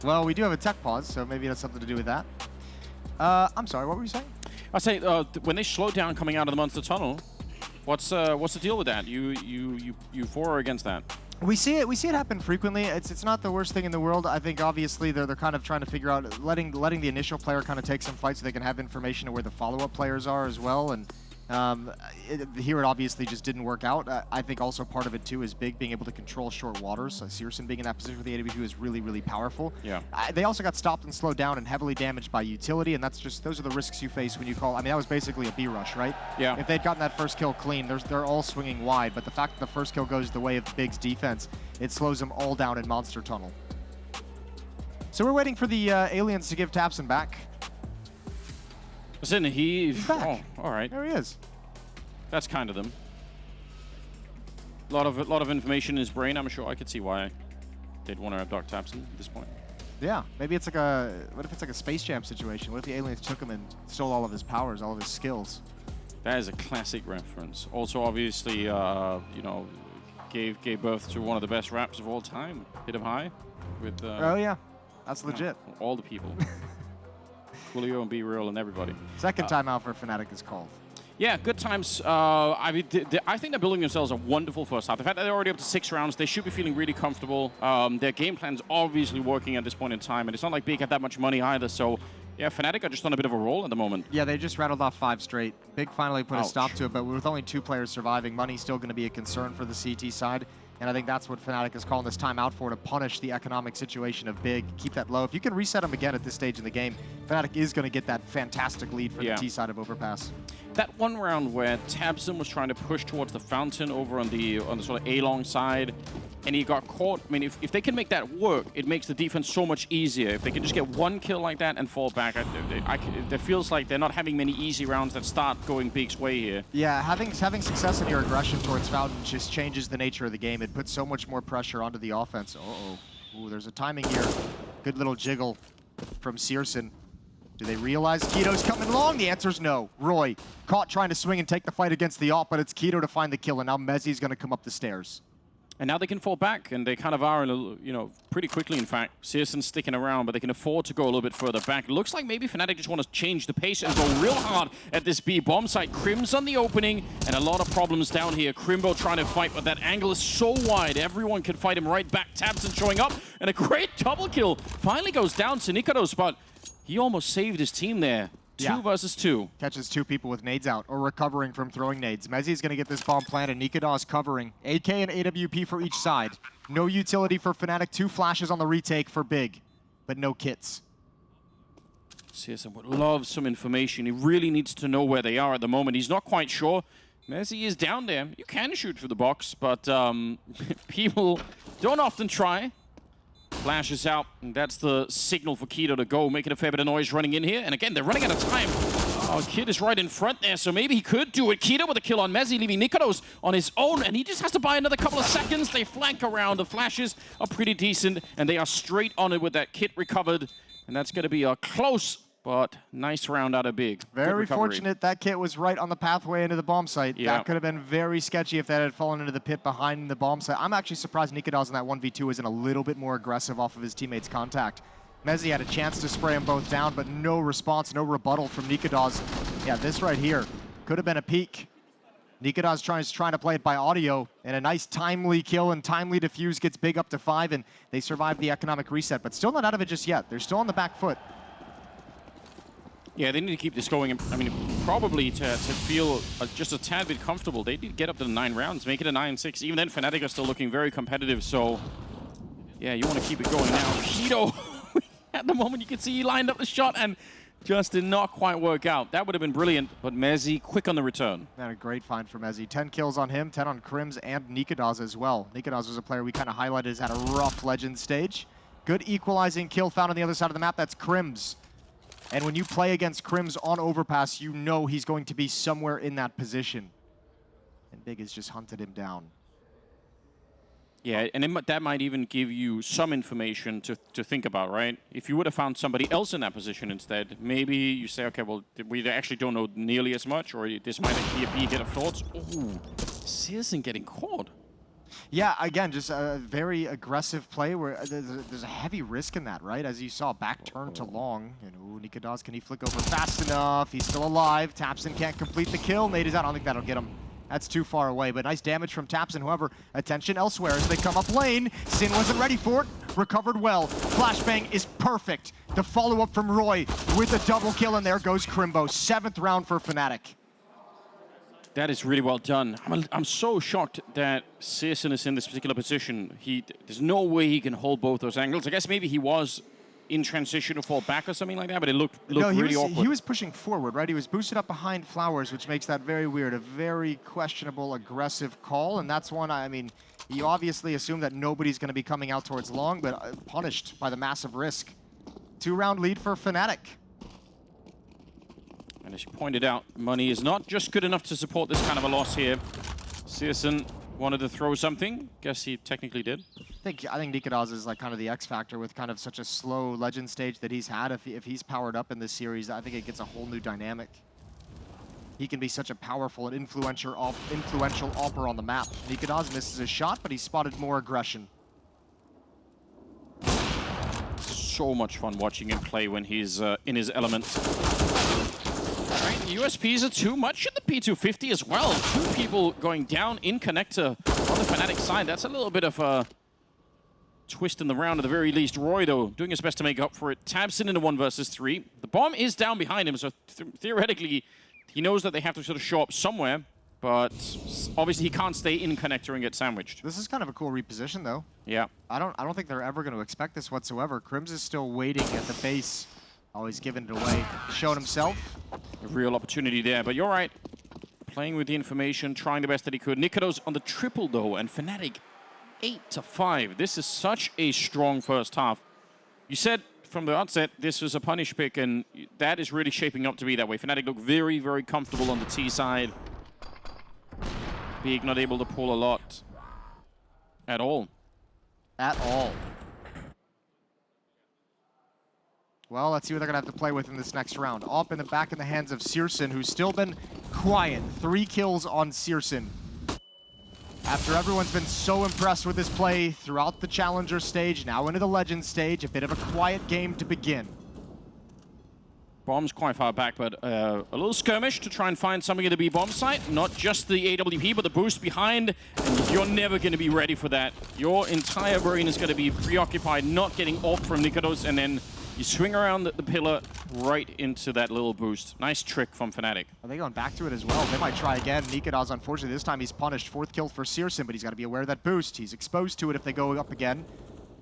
[SPEAKER 2] Well, we do have a tech pause, so maybe it has something to do with that. I'm sorry, what were you saying?
[SPEAKER 1] I say when they slow down coming out of the monster tunnel, what's the deal with that? You for or against that?
[SPEAKER 2] We see it happen frequently. It's not the worst thing in the world. I think obviously they're kind of trying to figure out letting the initial player kind of take some fights so they can have information of where the follow-up players are as well. And Here it obviously just didn't work out. I think also part of it too is Big being able to control short waters. So Searson being in that position for the AWP is really, really powerful.
[SPEAKER 1] Yeah.
[SPEAKER 2] They also got stopped and slowed down and heavily damaged by utility, and those are the risks you face when you call. I mean, that was basically a B rush, right?
[SPEAKER 1] Yeah.
[SPEAKER 2] If they'd gotten that first kill clean, they're all swinging wide, but the fact that the first kill goes the way of Big's defense, it slows them all down in Monster Tunnel. So we're waiting for the aliens to give Tapson back.
[SPEAKER 1] Listen,
[SPEAKER 2] He's back.
[SPEAKER 1] Oh, all right.
[SPEAKER 2] There he is.
[SPEAKER 1] That's kind of them. A lot of information in his brain. I'm sure I could see why they'd want to abduct Tapson at this point.
[SPEAKER 2] Yeah, maybe it's like what if it's like a Space Jam situation? What if the aliens took him and stole all of his powers, all of his skills?
[SPEAKER 1] That is a classic reference. Also, obviously, you know, gave birth to one of the best raps of all time. Hit 'em high with.
[SPEAKER 2] Oh yeah, that's legit.
[SPEAKER 1] All the people. Julio and Real and everybody.
[SPEAKER 2] Second timeout for Fnatic is called.
[SPEAKER 1] Yeah, good times. I mean, I think they're building themselves a wonderful first half. The fact that they're already up to 6 rounds, they should be feeling really comfortable. Their game plan's obviously working at this point in time, and it's not like Big had that much money either. So, yeah, Fnatic are just on a bit of a roll at the moment.
[SPEAKER 2] Yeah, they just rattled off 5 straight. Big finally put a stop to it, but with only 2 players surviving, money's still going to be a concern for the CT side. And I think that's what Fnatic is calling this timeout for, to punish the economic situation of Big, keep that low. If you can reset them again at this stage in the game, Fnatic is going to get that fantastic lead for the T side of Overpass.
[SPEAKER 1] That one round where Tabson was trying to push towards the fountain over on the sort of A-long side, and he got caught. I mean, if they can make that work, it makes the defense so much easier. If they can just get one kill like that and fall back, it feels like they're not having many easy rounds that start going Big's way here.
[SPEAKER 2] Yeah, having success in your aggression towards fountain just changes the nature of the game. It puts so much more pressure onto the offense. Uh-oh. Ooh, there's a timing here. Good little jiggle from Searson. Do they realize Keto's coming along? The answer's no. Roy caught trying to swing and take the fight against the op, but it's Keto to find the kill, and now Mezzi's going to come up the stairs.
[SPEAKER 1] And now they can fall back, and they kind of are, you know, pretty quickly, in fact. Searson's sticking around, but they can afford to go a little bit further back. It looks like maybe Fnatic just want to change the pace and go real hard at this B bomb site. Crim's on the opening, and a lot of problems down here. Crimbo trying to fight, but that angle is so wide. Everyone can fight him right back. Tabson showing up, and a great double kill. Finally goes down to Nikados, but he almost saved his team there. 2 versus 2.
[SPEAKER 2] Catches 2 people with nades out, or recovering from throwing nades. Mezzi's going to get this bomb planted. Nikados covering. AK and AWP for each side. No utility for Fnatic. 2 flashes on the retake for Big, but no kits.
[SPEAKER 1] Searson would love some information. He really needs to know where they are at the moment. He's not quite sure. Mezzi is down there. You can shoot through the box, but people don't often try. Flashes out, and that's the signal for Keto to go, making a fair bit of noise running in here. And again, they're running out of time. Oh, Kid is right in front there, so maybe he could do it. Keto with a kill on Mezzi, leaving Nikados on his own, and he just has to buy another couple of seconds. They flank around. The flashes are pretty decent, and they are straight on it with that kit recovered. And that's going to be a close but nice round out of Big.
[SPEAKER 2] Very fortunate that kit was right on the pathway into the bomb site. Yeah. That could have been very sketchy if that had fallen into the pit behind the bomb site. I'm actually surprised Nikados in that 1v2 isn't a little bit more aggressive off of his teammates' contact. Mezzi had a chance to spray them both down, but no response, no rebuttal from Nikados. Yeah, this right here could have been a peek. Nikados trying to play it by audio, and a nice timely kill and timely defuse gets Big up to 5, and they survive the economic reset, but still not out of it just yet. They're still on the back foot.
[SPEAKER 1] Yeah, they need to keep this going. I mean, probably to feel just a tad bit comfortable. They need to get up to the 9 rounds, make it a 9-6. Even then, Fnatic are still looking very competitive. So, yeah, you want to keep it going now. Keto, at the moment, you can see he lined up the shot and just did not quite work out. That would have been brilliant, but Mezzi quick on the return.
[SPEAKER 2] And a great find for Mezzi. 10 kills on him, 10 on Crims and Nikados as well. Nikados was a player we kind of highlighted as had a rough legend stage. Good equalizing kill found on the other side of the map. That's Crims. And when you play against Crims on Overpass, you know he's going to be somewhere in that position. And Big has just hunted him down.
[SPEAKER 1] Yeah, and that might even give you some information to think about, right? If you would have found somebody else in that position instead, maybe you say, okay, well, we actually don't know nearly as much, or this might be a bit of thoughts. Ooh, Searson getting caught.
[SPEAKER 2] Yeah, again, just a very aggressive play where there's a heavy risk in that, right? As you saw, back turn to long. And ooh, Nikados, can he flick over fast enough? He's still alive. Tapson can't complete the kill. Nate is out. I don't think that'll get him. That's too far away, but nice damage from Tapson. However, attention elsewhere as they come up lane. Sin wasn't ready for it. Recovered well. Flashbang is perfect. The follow-up from Roy with a double kill, and there goes Crimbo. 7th round for Fnatic.
[SPEAKER 1] That is really well done. I'm so shocked that CSN is in this particular position. There's no way he can hold both those angles. I guess maybe he was in transition to fall back or something like that, but it looked really awkward.
[SPEAKER 2] He was pushing forward, right? He was boosted up behind Flowers, which makes that very weird. A very questionable, aggressive call, and that's one, I mean, you obviously assume that nobody's going to be coming out towards long, but punished by the massive risk. 2-round lead for Fnatic.
[SPEAKER 1] And as you pointed out, money is not just good enough to support this kind of a loss here. CSN wanted to throw something. Guess he technically did.
[SPEAKER 2] I think Nikadoz is like kind of the X factor with kind of such a slow legend stage that he's had. If he's powered up in this series, I think it gets a whole new dynamic. He can be such a powerful and influential AWPer on the map. Nikadoz misses his shot, but he spotted more aggression.
[SPEAKER 1] So much fun watching him play when he's in his element. Right, USPs are too much in the P250 as well. 2 people going down in connector on the Fnatic side. That's a little bit of a twist in the round at the very least. Roy, though, doing his best to make up for it. Tabs in a 1 versus 3. The bomb is down behind him, so theoretically, he knows that they have to sort of show up somewhere, but obviously he can't stay in connector and get sandwiched.
[SPEAKER 2] This is kind of a cool reposition, though.
[SPEAKER 1] Yeah.
[SPEAKER 2] I don't think they're ever going to expect this whatsoever. Crims is still waiting at the base. Always giving it away. Showing himself.
[SPEAKER 1] A real opportunity there, but you're right. Playing with the information, trying the best that he could. Nikadoz on the triple, though, and Fnatic 8-5. This is such a strong first half. You said from the outset this was a punish pick, and that is really shaping up to be that way. Fnatic look very, very comfortable on the T side. Big not able to pull a lot at all.
[SPEAKER 2] At all. Well, let's see what they're going to have to play with in this next round. Up in the back in the hands of Searson, who's still been quiet. 3 kills on Searson. After everyone's been so impressed with his play throughout the Challenger stage, now into the Legend stage, a bit of a quiet game to begin.
[SPEAKER 1] Bomb's quite far back, but a little skirmish to try and find something at the B bomb site. Not just the AWP, but the boost behind. And you're never going to be ready for that. Your entire brain is going to be preoccupied not getting off from Nikadoz, and then you swing around the pillar right into that little boost. Nice trick from Fnatic.
[SPEAKER 2] Are they going back to it as well? They might try again. Nikadoz, unfortunately, this time he's punished. 4th kill for Searson, but he's got to be aware of that boost. He's exposed to it if they go up again.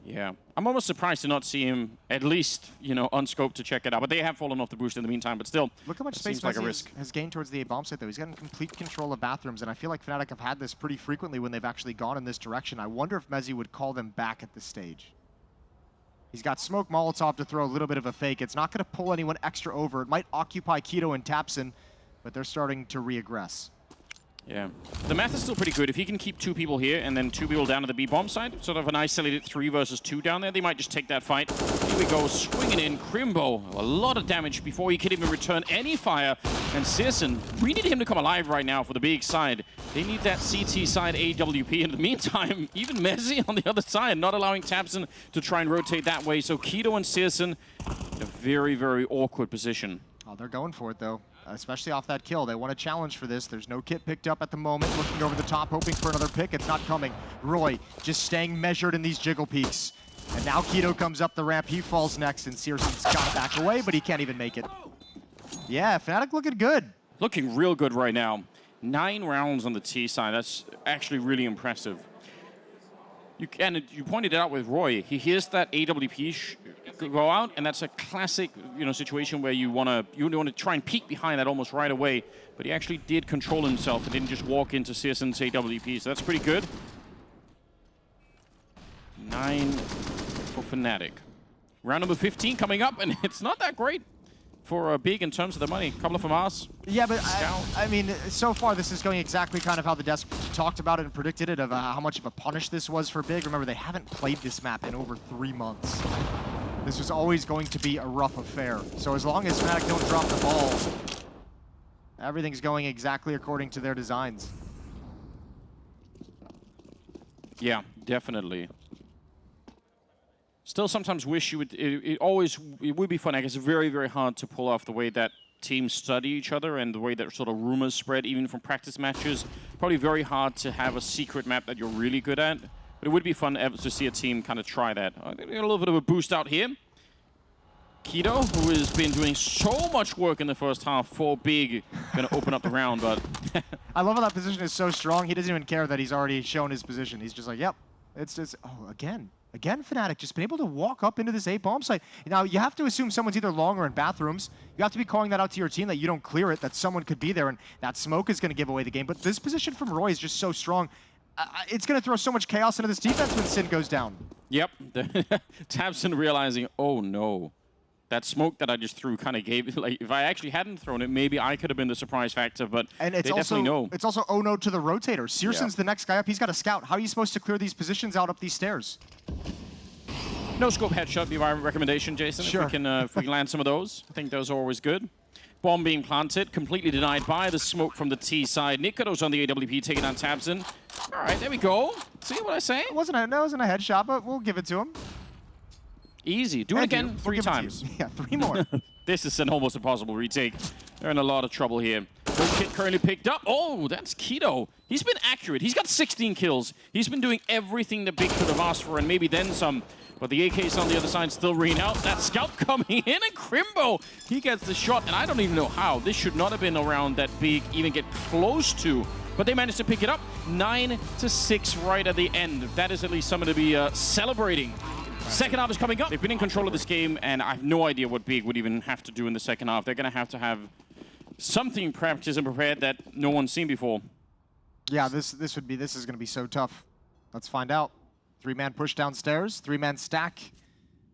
[SPEAKER 1] Yeah. I'm almost surprised to not see him at least, you know, unscoped to check it out. But they have fallen off the boost in the meantime, but still.
[SPEAKER 2] Look how much space
[SPEAKER 1] like a risk.
[SPEAKER 2] has gained towards the A-bomb site, though. He's gotten complete control of bathrooms, and I feel like Fnatic have had this pretty frequently when they've actually gone in this direction. I wonder if MOUZ would call them back at this stage. He's got Smoke Molotov to throw a little bit of a fake. It's not going to pull anyone extra over. It might occupy Keto and Tapson, but they're starting to re-aggress.
[SPEAKER 1] Yeah. The math is still pretty good. If he can keep 2 people here and then 2 people down to the B-bomb side, sort of an isolated 3 versus 2 down there, they might just take that fight. Here we go, swinging in. Crimbo, a lot of damage before he could even return any fire. And Searson, we need him to come alive right now for the big side. They need that CT side AWP. In the meantime, even Messi on the other side, not allowing Tapson to try and rotate that way. So Keto and Searson in a very, very awkward position.
[SPEAKER 2] Oh, they're going for it, though. Especially off that kill. They want a challenge for this. There's no kit picked up at the moment. Looking over the top, hoping for another pick. It's not coming. Roy just staying measured in these jiggle peaks. And now Keto comes up the ramp. He falls next, and Searson's got to back away, but he can't even make it. Yeah, Fnatic looking good.
[SPEAKER 1] Looking real good right now. 9 rounds on the T side. That's actually really impressive. You pointed it out with Roy. He hears that AWP go out, and that's a classic, situation where you want to try and peek behind that almost right away. But he actually did control himself and didn't just walk into Searson's AWP. So that's pretty good. 9 for Fnatic. Round number 15 coming up, and it's not that great for Big in terms of the money. A couple of FAMAS.
[SPEAKER 2] Yeah, but I mean, so far this is going exactly kind of how the desk talked about it and predicted it, of how much of a punish this was for Big. Remember, they haven't played this map in over 3 months. This was always going to be a rough affair. So as long as Fnatic don't drop the ball, everything's going exactly according to their designs.
[SPEAKER 1] Yeah, definitely. Still sometimes wish you would, it would be fun. I guess it's very, very hard to pull off the way that teams study each other and the way that sort of rumors spread even from practice matches. Probably very hard to have a secret map that you're really good at. But it would be fun to see a team kind of try that. A little bit of a boost out here. Keto, who has been doing so much work in the first half for Big, going to open up the round, but...
[SPEAKER 2] I love how that position is so strong. He doesn't even care that he's already shown his position. He's just like, yep. It's just, oh, again, Fnatic just been able to walk up into this A bomb site. Now, you have to assume someone's either long or in bathrooms. You have to be calling that out to your team that you don't clear it, that someone could be there, and that smoke is going to give away the game. But this position from Roy is just so strong. It's going to throw so much chaos into this defense when Sin goes down.
[SPEAKER 1] Yep. tabseN realizing, oh no. That smoke that I just threw kind of gave, like, if I actually hadn't thrown it, maybe I could have been the surprise factor, but
[SPEAKER 2] and it's
[SPEAKER 1] they definitely know.
[SPEAKER 2] It's also oh no to the rotator. CSGO's the next guy up. He's got a scout. How are you supposed to clear these positions out up these stairs?
[SPEAKER 1] No scope headshot be my recommendation, Jason.
[SPEAKER 2] Sure.
[SPEAKER 1] If we can land some of those. I think those are always good. Bomb being planted, completely denied by the smoke from the T side. Nikoto's on the AWP, taking on tabseN. All right, there we go. See what I say?
[SPEAKER 2] It wasn't a headshot, but we'll give it to him.
[SPEAKER 1] Easy. Do it again 3 times.
[SPEAKER 2] Yeah, 3 more.
[SPEAKER 1] This is an almost impossible retake. They're in a lot of trouble here. No kit currently picked up. Oh, that's Keto. He's been accurate. He's got 16 kills. He's been doing everything that Big could have asked for, and maybe then some. But the AK's on the other side still ringing out. That scout coming in, and Crimbo, he gets the shot, and I don't even know how. This should not have been around that Big even get close to. But they managed to pick it up. 9-6 right at the end. That is at least something to be celebrating. Second half is coming up. They've been in control of this game, and I have no idea what Big would even have to do in the second half. They're going to have something practiced and prepared that no one's seen before.
[SPEAKER 2] Yeah, this is going to be so tough. Let's find out. 3-man push downstairs, 3-man stack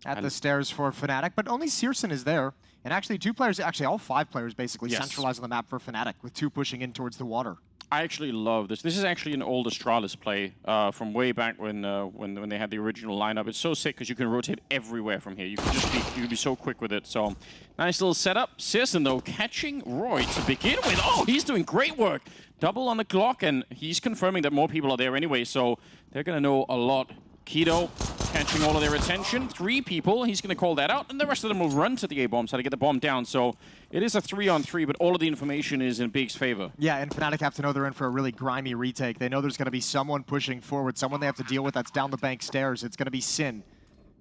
[SPEAKER 2] at the stairs for Fnatic, but only CSGO is there. And actually 2 players, actually all 5 players basically centralized on the map for Fnatic, with 2 pushing in towards the water.
[SPEAKER 1] I actually love this. This is actually an old Astralis play from way back when they had the original lineup. It's so sick because you can rotate everywhere from here. You can be so quick with it. So nice little setup. CSGO though catching Roy to begin with. Oh, he's doing great work. Double on the clock, and he's confirming that more people are there anyway. So they're gonna know a lot. Keto catching all of their attention. 3 people, he's going to call that out, and the rest of them will run to the A-bomb side to get the bomb down. So it is a 3-on-3, but all of the information is in Big's favor. Yeah,
[SPEAKER 2] and Fnatic have to know they're in for a really grimy retake. They know there's going to be someone pushing forward, someone they have to deal with that's down the bank stairs. It's going to be Sin.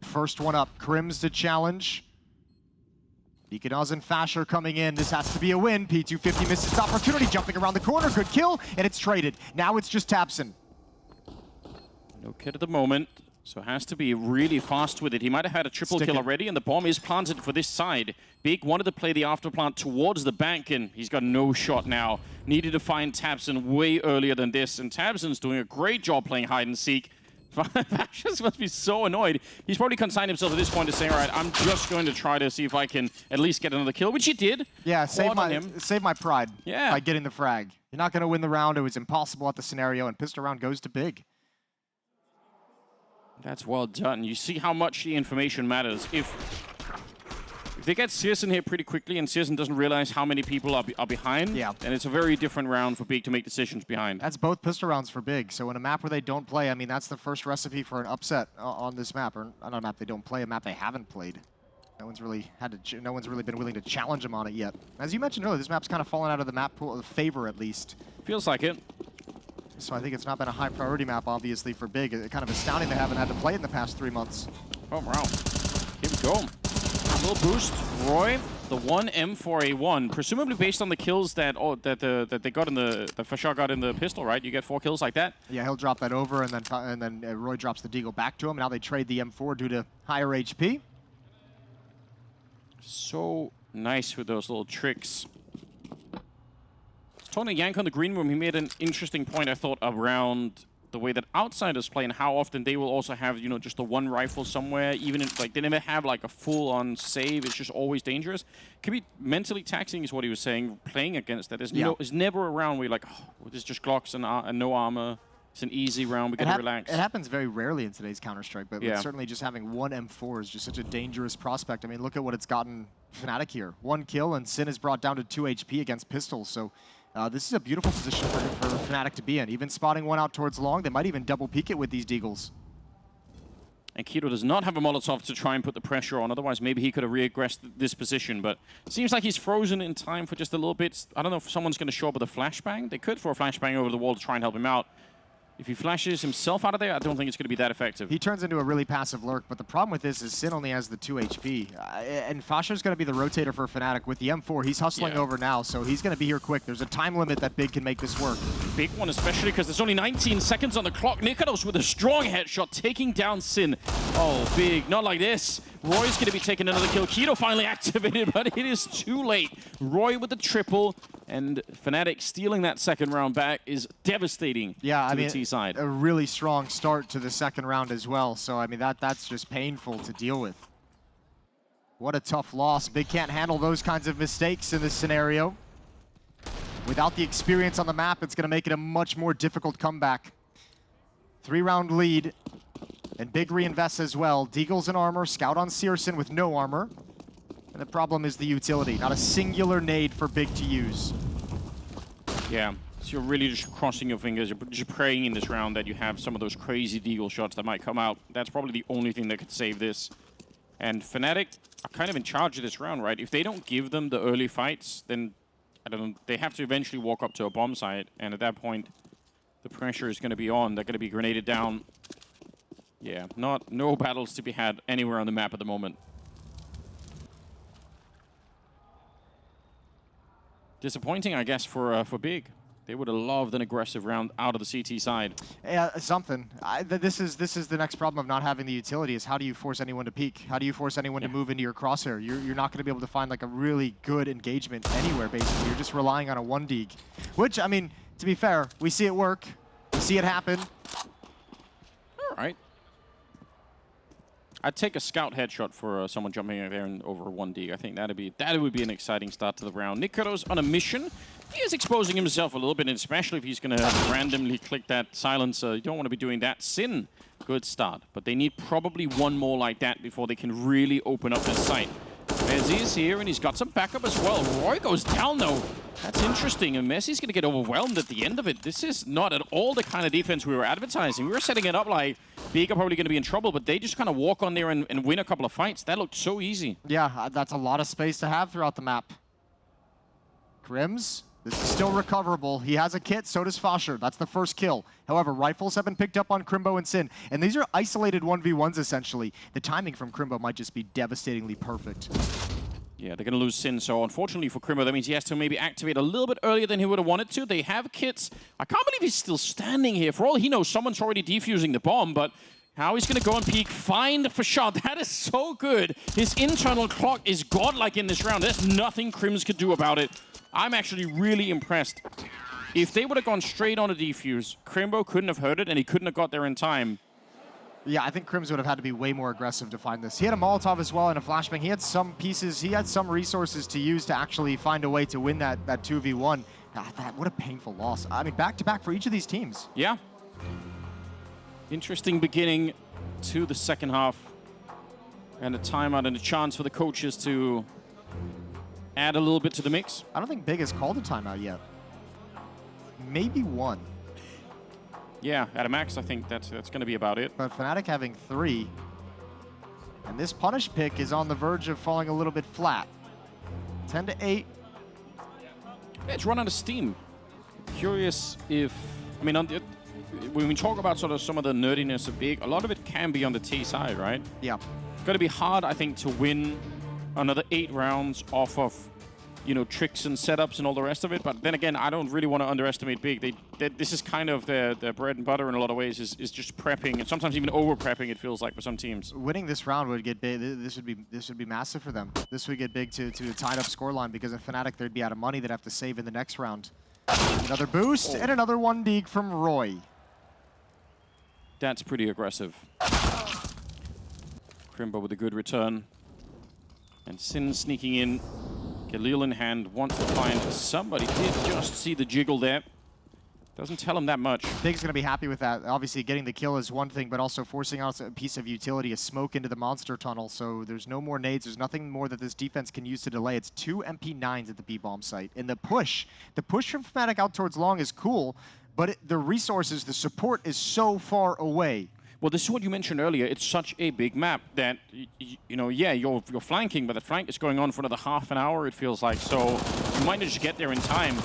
[SPEAKER 2] First one up, Crims to challenge. Deaconaz and Fasher coming in. This has to be a win. P250 misses its opportunity, jumping around the corner. Good kill, and it's traded. Now it's just tabseN.
[SPEAKER 1] No kid at the moment, so has to be really fast with it. He might have had a triple kill already, and the bomb is planted for this side. Big wanted to play the afterplant towards the bank, and he's got no shot now. Needed to find tabseN way earlier than this, and tabseN's doing a great job playing hide and seek. Fashions must be so annoyed. He's probably consigned himself at this point to saying, all right, I'm just going to try to see if I can at least get another kill, which he did.
[SPEAKER 2] Yeah, save my pride by getting the frag. You're not going to win the round. It was impossible at the scenario, and pistol round goes to Big.
[SPEAKER 1] That's well done. You see how much the information matters. If they get CSGO here pretty quickly and CSGO doesn't realize how many people are behind, then it's a very different round for Big to make decisions behind.
[SPEAKER 2] That's both pistol rounds for Big. So in a map where they don't play, I mean, that's the first recipe for an upset on this map. Or not a map they don't play, a map they haven't played. No one's really been willing to challenge them on it yet. As you mentioned earlier, this map's kind of fallen out of the map pool of favor, at least.
[SPEAKER 1] Feels like it.
[SPEAKER 2] So I think it's not been a high priority map, obviously, for Big. It's kind of astounding they haven't had to play it in the past 3 months.
[SPEAKER 1] Oh, wow. Here we go. A little boost. Roy, the 1M4A1, presumably based on the kills that they got in the Fasher got in the pistol, right? You get 4 kills like that?
[SPEAKER 2] Yeah, he'll drop that over, and then Roy drops the Deagle back to him. Now they trade the M4 due to higher HP.
[SPEAKER 1] So nice with those little tricks. Tony Yank on the green room, he made an interesting point, I thought, around the way that outsiders play and how often they will also have, you know, just the one rifle somewhere, even if, like, they never have, like, a full-on save. It's just always dangerous. Can be mentally taxing, is what he was saying, playing against that. It's never a round where you're like, oh, there's just Glocks and no armor. It's an easy round. We get to relax.
[SPEAKER 2] It happens very rarely in today's Counter-Strike, but certainly just having one M4 is just such a dangerous prospect. I mean, look at what it's gotten Fnatic here. 1 kill, and Sin is brought down to 2 HP against pistols, so... this is a beautiful position for Fnatic to be in. Even spotting one out towards long, they might even double peek it with these Deagles.
[SPEAKER 1] And Keto does not have a Molotov to try and put the pressure on. Otherwise, maybe he could have regressed this position. But it seems like he's frozen in time for just a little bit. I don't know if someone's going to show up with a flashbang. They could throw a flashbang over the wall to try and help him out. If he flashes himself out of there, I don't think it's going to be that effective.
[SPEAKER 2] He turns into a really passive lurk, but the problem with this is Sin only has the 2 HP. And Fasher's going to be the rotator for Fnatic. With the M4, he's hustling over now, so he's going to be here quick. There's a time limit that Big can make this work.
[SPEAKER 1] Big one, especially because there's only 19 seconds on the clock. Nikados with a strong headshot, taking down Sin. Oh, Big, not like this. Roy's going to be taking another kill. Keto finally activated, but it is too late. Roy with the triple, and Fnatic stealing that second round back is devastating to the T side.
[SPEAKER 2] A really strong start to the second round as well. So, I mean, that's just painful to deal with. What a tough loss. Big can't handle those kinds of mistakes in this scenario. Without the experience on the map, it's going to make it a much more difficult comeback. 3-round lead. And Big reinvests as well. Deagle's in armor, Scout on Searson with no armor. And the problem is the utility. Not a singular nade for Big to use.
[SPEAKER 1] Yeah, so you're really just crossing your fingers. You're just praying in this round that you have some of those crazy Deagle shots that might come out. That's probably the only thing that could save this. And Fnatic are kind of in charge of this round, right? If they don't give them the early fights, then, I don't know, they have to eventually walk up to a bomb site. And at that point, the pressure is going to be on. They're going to be grenaded down. Yeah, no battles to be had anywhere on the map at the moment. Disappointing, I guess, for Big. They would have loved an aggressive round out of the CT side.
[SPEAKER 2] Yeah, something. This is the next problem of not having the utility is how do you force anyone to peek? How do you force anyone to move into your crosshair? You're not going to be able to find like a really good engagement anywhere, basically. You're just relying on a 1-dig. Which, I mean, to be fair, we see it work. We see it happen.
[SPEAKER 1] All right. I'd take a scout headshot for someone jumping out there and over 1D. I think that would be an exciting start to the round. Nikados on a mission. He is exposing himself a little bit, and especially if he's going to randomly click that silencer. You don't want to be doing that. Sin, good start. But they need probably one more like that before they can really open up this site. Messi is here, and he's got some backup as well. Roy goes down, though. That's interesting, and Messi's going to get overwhelmed at the end of it. This is not at all the kind of defense we were advertising. We were setting it up like Big are probably going to be in trouble, but they just kind of walk on there and win a couple of fights. That looked so easy.
[SPEAKER 2] Yeah, that's a lot of space to have throughout the map. Crims, this is still recoverable. He has a kit, so does Fasher. That's the first kill. However, rifles have been picked up on Crimbo and Sin, and these are isolated 1v1s essentially. The timing from Crimbo might just be devastatingly perfect.
[SPEAKER 1] Yeah, they're going to lose Sin, so unfortunately for Crimbo, that means he has to maybe activate a little bit earlier than he would have wanted to. They have kits. I can't believe he's still standing here. For all he knows, someone's already defusing the bomb, but how he's going to go and peek, find for shot. That is so good. His internal clock is godlike in this round. There's nothing Crims could do about it. I'm actually really impressed. If they would have gone straight on a defuse, Crimbo couldn't have heard it, and he couldn't have got there in time.
[SPEAKER 2] Yeah, I think Crims would have had to be way more aggressive to find this. He had a Molotov as well and a flashbang. He had some pieces, he had some resources to use to actually find a way to win that 2v1. What a painful loss. I mean, back-to-back for each of these teams.
[SPEAKER 1] Yeah. Interesting beginning to the second half. And a timeout and a chance for the coaches to add a little bit to the mix.
[SPEAKER 2] I don't think Big has called a timeout yet. Maybe one.
[SPEAKER 1] Yeah, at a max, I think that's going to be about it.
[SPEAKER 2] But Fnatic having 3. And this punish pick is on the verge of falling a little bit flat. 10-8.
[SPEAKER 1] Yeah, it's run out of steam. Curious if... I mean, when we talk about sort of some of the nerdiness of Big, a lot of it can be on the T side, right?
[SPEAKER 2] Yeah.
[SPEAKER 1] It's going to be hard, I think, to win another 8 rounds off of, you know, tricks and setups and all the rest of it. But then again, I don't really want to underestimate Big. This is kind of their bread and butter in a lot of ways, is just prepping, and sometimes even over-prepping, it feels like, for some teams.
[SPEAKER 2] Winning this round would get Big. This would be massive for them. This would get Big to a tied-up scoreline, because if Fnatic, they'd be out of money. They'd have to save in the next round. Another boost, and another 1-dig from Roy.
[SPEAKER 1] That's pretty aggressive. Crimbo with a good return. And Sin sneaking in. Khalil in hand, wants to find somebody. Did just see the jiggle there. Doesn't tell him that much.
[SPEAKER 2] Big's going to be happy with that. Obviously, getting the kill is one thing, but also forcing out a piece of utility, a smoke into the monster tunnel. So there's no more nades. There's nothing more that this defense can use to delay. It's 2 MP9s at the B-bomb site. And the push from Fnatic out towards long is cool, but the resources, the support is so far away.
[SPEAKER 1] Well, this is what you mentioned earlier. It's such a big map that, you know, yeah, you're flanking, but the flank is going on for another half an hour, it feels like. So you might not just get there in time.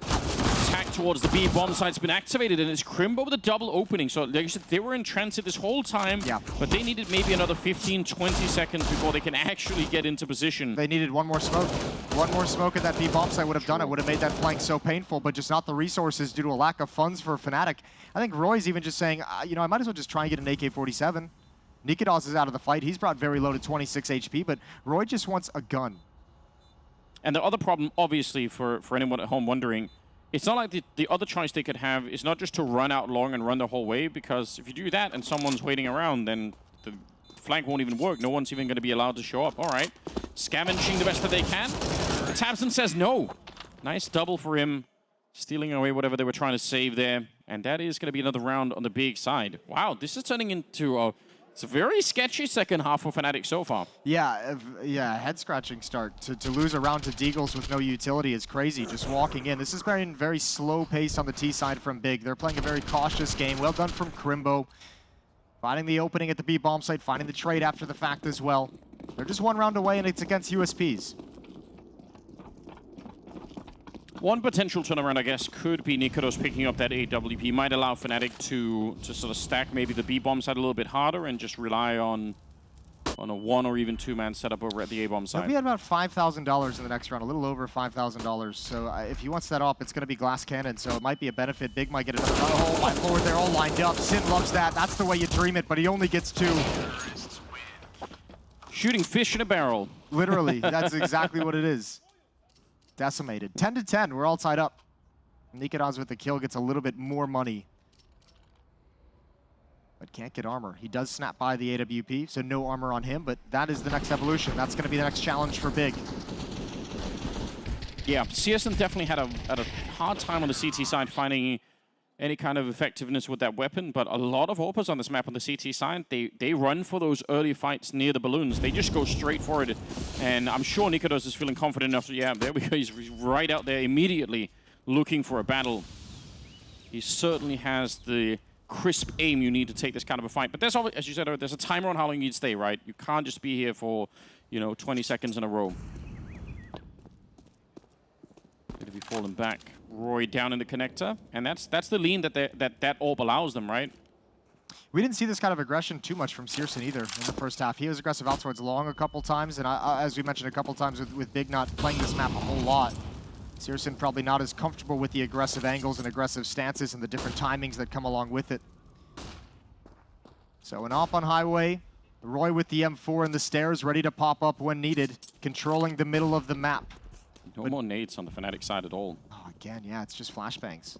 [SPEAKER 1] Attack towards the B bomb site's been activated, and it's Crimbo with a double opening. So like you said, they were in transit this whole time, but they needed maybe another 15, 20 seconds before they can actually get into position.
[SPEAKER 2] They needed one more smoke. One more smoke at that B bomb site would have done it, would have made that flank so painful, but just not the resources due to a lack of funds for Fnatic. I think Roy's even just saying, you know, I might as well just try and get an AK-47. Nikedos is out of the fight. He's brought very low to 26 HP, but Roy just wants a gun.
[SPEAKER 1] And the other problem, obviously, for anyone at home wondering, it's not like the other choice they could have is not just to run out long and run the whole way, because if you do that and someone's waiting around, then the flank won't even work. No one's even going to be allowed to show up. All right, scavenging the best that they can. tabseN says no. Nice double for him, stealing away whatever they were trying to save there. And that is going to be another round on the big side. Wow, this is turning into a... It's a very sketchy second half for Fnatic so far.
[SPEAKER 2] Yeah, head-scratching start. To lose a round to Deagles with no utility is crazy, just walking in. This has been very slow pace on the T side from Big. They're playing a very cautious game. Well done from Crimbo. Finding the opening at the B bomb site, finding the trade after the fact as well. They're just one round away, and it's against USPs.
[SPEAKER 1] One potential turnaround, I guess, could be Nikedos picking up that AWP. Might allow Fnatic to sort of stack maybe the B-bomb side a little bit harder and just rely on a one or even two-man setup over at the A-bomb side.
[SPEAKER 2] We had about $5,000 in the next round, a little over $5,000. So if he wants that up, it's going to be glass cannon, so it might be a benefit. Big might get another. Oh, my lord, they're all lined up. Sin loves that. That's the way you dream it, but he only gets two.
[SPEAKER 1] Shooting fish in a barrel.
[SPEAKER 2] Literally, that's exactly what it is. Decimated. 10 to 10, we're all tied up. Nikedos with the kill gets a little bit more money, but can't get armor. He does snap by the AWP, so no armor on him, but that is the next evolution. That's going to be the next challenge for Big.
[SPEAKER 1] Yeah, CSGO definitely had a hard time on the CT side finding any kind of effectiveness with that weapon, but a lot of AWPers on this map on the CT side, they run for those early fights near the balloons. They just go straight for it, and I'm sure Nikedos is feeling confident enough to, yeah, there we go, he's right out there immediately looking for a battle. He certainly has the crisp aim you need to take this kind of a fight, but there's always, as you said, there's a timer on how long you'd stay, right? You can't just be here for, you know, 20 seconds in a row. Going to be falling back. Roy down in the connector, and that's the lean that AWP allows them, right?
[SPEAKER 2] We didn't see this kind of aggression too much from CSGO either in the first half. He was aggressive out towards long a couple times, and as we mentioned a couple times with Big not playing this map a whole lot, CSGO probably not as comfortable with the aggressive angles and aggressive stances and the different timings that come along with it. So an AWP on highway, Roy with the M4 in the stairs, ready to pop up when needed, controlling the middle of the map.
[SPEAKER 1] No more nades on the Fnatic side at all.
[SPEAKER 2] Oh, again, yeah, it's just flashbangs.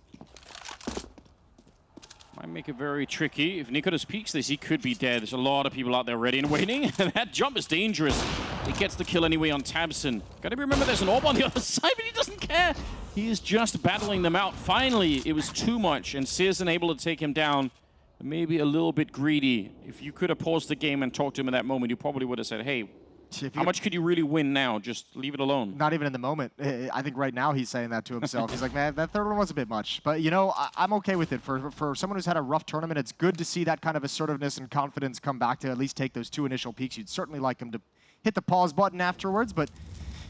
[SPEAKER 1] Might make it very tricky. If Nikedos peeks this, he could be dead. There's a lot of people out there ready and waiting. And that jump is dangerous. He gets the kill anyway on tabseN. Gotta remember there's an AWP on the other side, but he doesn't care. He is just battling them out. Finally, it was too much, and CSGO able to take him down. Maybe a little bit greedy. If you could have paused the game and talked to him in that moment, you probably would have said, hey, how much could you really win now? Just leave it alone.
[SPEAKER 2] Not even in the moment. I think right now he's saying that to himself. He's like, man, that third one was a bit much. But, you know, I'm okay with it. For someone who's had a rough tournament, it's good to see that kind of assertiveness and confidence come back to at least take those two initial peaks. You'd certainly like him to hit the pause button afterwards, but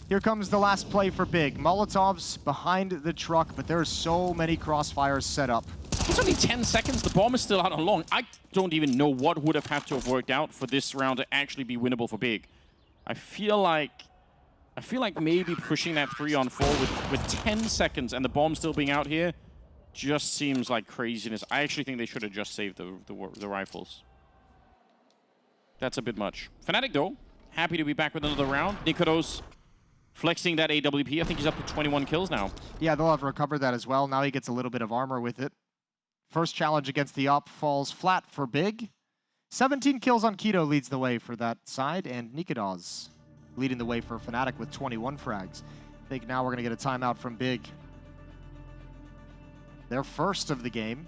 [SPEAKER 2] here comes the last play for Big. Molotovs behind the truck, but there are so many crossfires set up.
[SPEAKER 1] It's only 10 seconds. The bomb is still out on long. I don't even know what would have had to have worked out for this round to actually be winnable for Big. I feel like maybe pushing that 3-on-4 with 10 seconds and the bomb still being out here just seems like craziness. I actually think they should have just saved the rifles. That's a bit much. Fnatic, though, happy to be back with another round. Nikedos flexing that AWP. I think he's up to 21 kills now.
[SPEAKER 2] Yeah, they'll have recovered that as well. Now he gets a little bit of armor with it. First challenge against the AWP falls flat for Big. 17 kills on Keto leads the way for that side, and Nikedos leading the way for Fnatic with 21 frags. I think now we're going to get a timeout from Big. Their first of the game,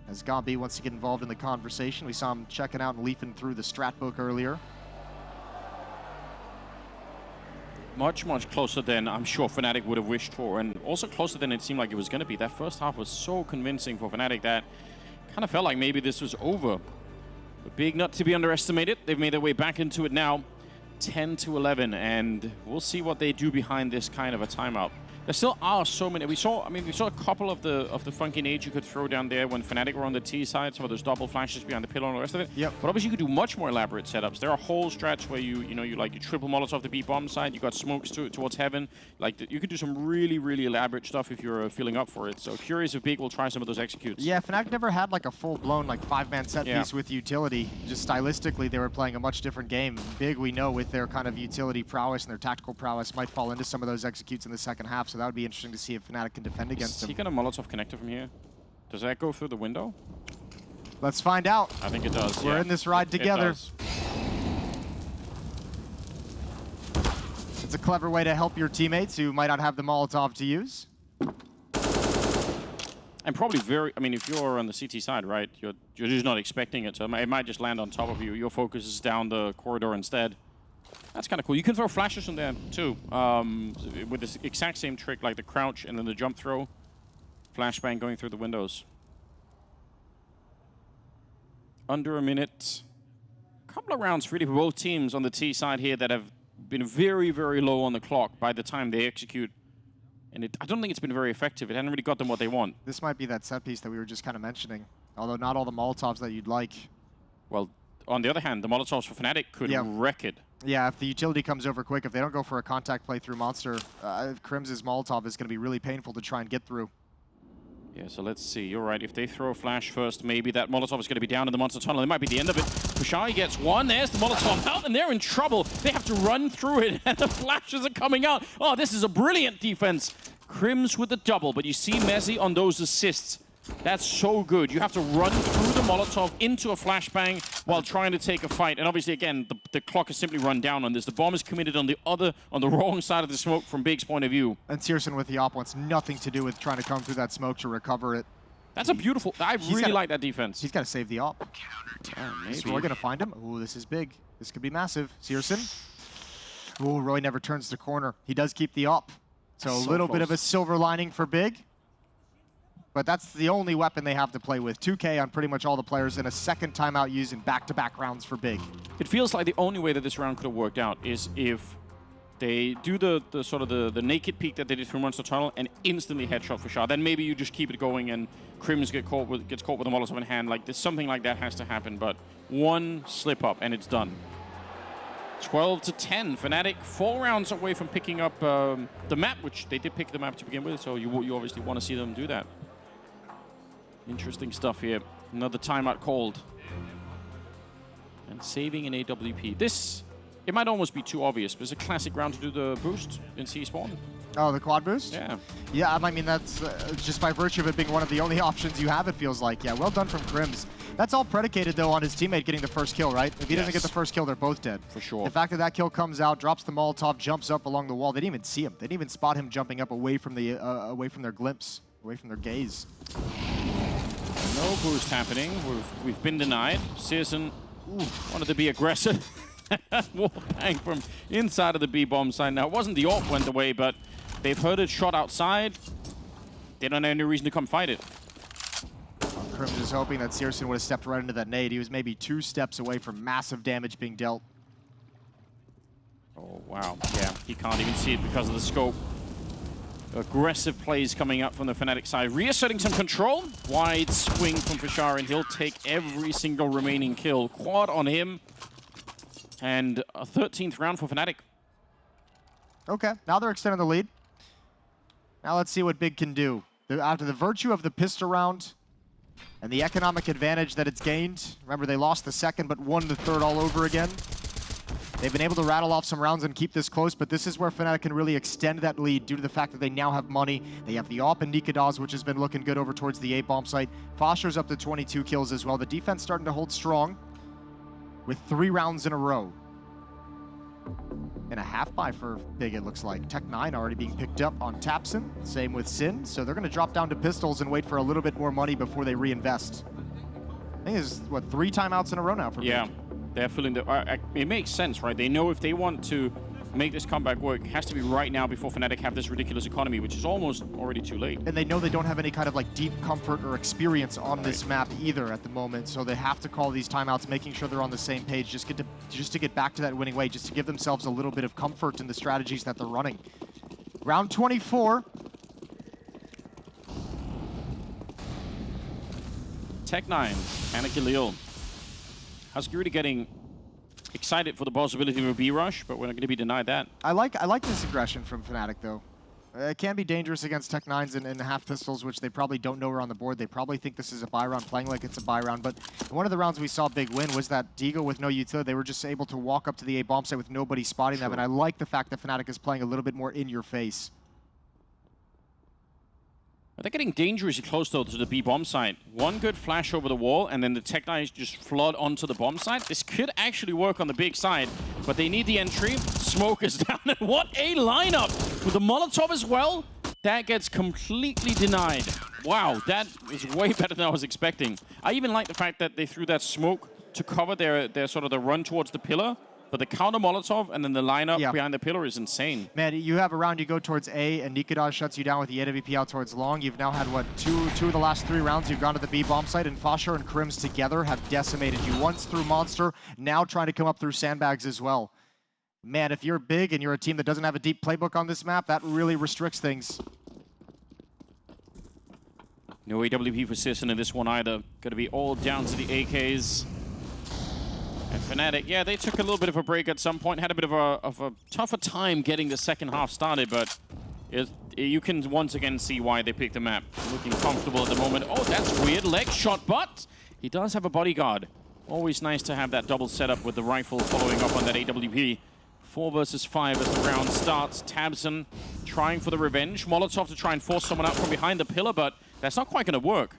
[SPEAKER 2] as Gabi wants to get involved in the conversation. We saw him checking out and leafing through the strat book earlier.
[SPEAKER 1] Much, much closer than I'm sure Fnatic would have wished for, and also closer than it seemed like it was going to be. That first half was so convincing for Fnatic that kind of felt like maybe this was over. But Big not to be underestimated. They've made their way back into it now, 10 to 11, and we'll see what they do behind this kind of a timeout. There still are so many. We saw a couple of the funky nades you could throw down there when Fnatic were on the T side. Some of those double flashes behind the pillar and the rest of it.
[SPEAKER 2] Yep.
[SPEAKER 1] But obviously you could do much more elaborate setups. There are whole strats where you triple Molotov the B bomb side. You got smokes towards heaven. Like you could do some really elaborate stuff if you're feeling up for it. So curious if Big will try some of those executes.
[SPEAKER 2] Yeah, Fnatic never had like a full-blown like 5-man set piece with utility. Just stylistically, they were playing a much different game. Big, we know, with their kind of utility prowess and their tactical prowess, might fall into some of those executes in the second half. So that would be interesting to see if Fnatic can defend against him.
[SPEAKER 1] Is he got a Molotov connector from here? Does that go through the window?
[SPEAKER 2] Let's find out.
[SPEAKER 1] I think it does.
[SPEAKER 2] We're in this ride together. It's a clever way to help your teammates who might not have the Molotov to use.
[SPEAKER 1] And probably if you're on the CT side, right, you're just not expecting it, so it might just land on top of you. Your focus is down the corridor instead. That's kind of cool. You can throw flashes in there too, with this exact same trick, like the crouch and then the jump throw. Flashbang going through the windows. Under a minute. A couple of rounds really for both teams on the T side here that have been very low on the clock by the time they execute. And I don't think it's been very effective. It hasn't really got them what they want.
[SPEAKER 2] This might be that set piece that we were just kind of mentioning, although not all the Molotovs that you'd like.
[SPEAKER 1] Well, on the other hand, the Molotovs for Fnatic could wreck it.
[SPEAKER 2] Yeah, if the utility comes over quick, if they don't go for a contact play through Monster, Crim's Molotov is going to be really painful to try and get through.
[SPEAKER 1] Yeah, so let's see. You're right. If they throw a flash first, maybe that Molotov is going to be down in the Monster Tunnel. It might be the end of it. Pyjamas gets one. There's the Molotov out, and they're in trouble. They have to run through it, and the flashes are coming out. Oh, this is a brilliant defense. Crims with the double, but you see Messi on those assists. That's so good. You have to run through the Molotov into a flashbang while trying to take a fight. And obviously, again, the clock is simply run down on this. The bomb is committed on the wrong side of the smoke from Big's point of view.
[SPEAKER 2] And Searson with the op wants nothing to do with trying to come through that smoke to recover it.
[SPEAKER 1] That's a beautiful... I really like that defense.
[SPEAKER 2] He's got to save the op.
[SPEAKER 1] Maybe.
[SPEAKER 2] We're going to find him. Ooh, this is big. This could be massive. Searson. Ooh, Roy never turns the corner. He does keep the op. So a little bit of a silver lining for Big. But that's the only weapon they have to play with. 2K on pretty much all the players, and a second timeout used in back-to-back rounds for Big.
[SPEAKER 1] It feels like the only way that this round could have worked out is if they do the naked peek that they did through Monster Tunnel and instantly headshot for Shah. Then maybe you just keep it going and Crims gets caught with a Molotov in hand. Like something like that has to happen. But one slip up and it's done. 12-10. Fnatic 4 rounds away from picking up the map, which they did pick the map to begin with. So you obviously want to see them do that. Interesting stuff here. Another timeout called. And saving an AWP. This, it might almost be too obvious, but it's a classic round to do the boost in C-Spawn.
[SPEAKER 2] Oh, the quad boost?
[SPEAKER 1] Yeah.
[SPEAKER 2] Yeah, I mean, that's just by virtue of it being one of the only options you have, it feels like. Yeah, well done from Crims. That's all predicated, though, on his teammate getting the first kill, right? If he doesn't get the first kill, they're both dead.
[SPEAKER 1] For sure.
[SPEAKER 2] The fact that that kill comes out, drops the Molotov, jumps up along the wall. They didn't even see him. They didn't even spot him jumping up away from their glimpse, away from their gaze.
[SPEAKER 1] No boost happening. We've been denied. Searson wanted to be aggressive. Wall bang from inside of the B-bomb side. Now, it wasn't the AWP went away, but they've heard it shot outside. They don't have any reason to come fight it.
[SPEAKER 2] Crims is hoping that Searson would have stepped right into that nade. He was maybe 2 steps away from massive damage being dealt.
[SPEAKER 1] Oh, wow. Yeah, he can't even see it because of the scope. Aggressive plays coming up from the Fnatic side. Reasserting some control. Wide swing from Fashar, and he'll take every single remaining kill. Quad on him. And a 13th round for Fnatic.
[SPEAKER 2] Okay, now they're extending the lead. Now let's see what Big can do. After the virtue of the pistol round and the economic advantage that it's gained, remember they lost the second but won the third all over again. They've been able to rattle off some rounds and keep this close, but this is where Fnatic can really extend that lead due to the fact that they now have money. They have the AWP and Nikadaz, which has been looking good over towards the A-bomb site. Foster's up to 22 kills as well. The defense starting to hold strong with 3 rounds in a row. And a half buy for Big, it looks like. Tech9 already being picked up on Tapson. Same with Sin. So they're going to drop down to pistols and wait for a little bit more money before they reinvest. I think it's, what, 3 timeouts in a row now for Big.
[SPEAKER 1] They're feeling the... it makes sense, right? They know if they want to make this comeback work, it has to be right now before Fnatic have this ridiculous economy, which is almost already too late.
[SPEAKER 2] And they know they don't have any kind of like deep comfort or experience on this map either at the moment, so they have to call these timeouts, making sure they're on the same page, just to get back to that winning way, just to give themselves a little bit of comfort in the strategies that they're running. Round 24.
[SPEAKER 1] Tech9, Anna Khalil. Husky getting excited for the possibility of a B rush, but we're not going to be denied that.
[SPEAKER 2] I like this aggression from Fnatic, though. It can be dangerous against Tech9s and half pistols, which they probably don't know are on the board. They probably think this is a buy round, playing like it's a buy round. But one of the rounds we saw big win was that Deagle with no utility. They were just able to walk up to the A bomb site with nobody spotting them. And I like the fact that Fnatic is playing a little bit more in your face.
[SPEAKER 1] They're getting dangerously close, though, to the B bomb site. One good flash over the wall, and then the Tech9s just flood onto the bomb site. This could actually work on the big side, but they need the entry. Smoke is down, and what a lineup! With the Molotov as well, that gets completely denied. Wow, that is way better than I was expecting. I even like the fact that they threw that smoke to cover their sort of the run towards the pillar. But the counter Molotov and then the lineup behind the pillar is insane.
[SPEAKER 2] Man, you have a round, you go towards A, and Nikadaz shuts you down with the AWP out towards long. You've now had, what, two of the last 3 rounds you've gone to the B bomb site, and FaZe and Crims together have decimated you. Once through Monster, now trying to come up through sandbags as well. Man, if you're big and you're a team that doesn't have a deep playbook on this map, that really restricts things.
[SPEAKER 1] No AWP for Sisson in this one either. Going to be all down to the AKs. And Fnatic, yeah, they took a little bit of a break at some point, had a bit of a tougher time getting the second half started, but you can once again see why they picked the map. Looking comfortable at the moment. Oh, that's weird, leg shot, but he does have a bodyguard. Always nice to have that double setup with the rifle following up on that AWP. 4 versus 5 as the round starts. Tabson trying for the revenge. Molotov to try and force someone out from behind the pillar, but that's not quite going to work.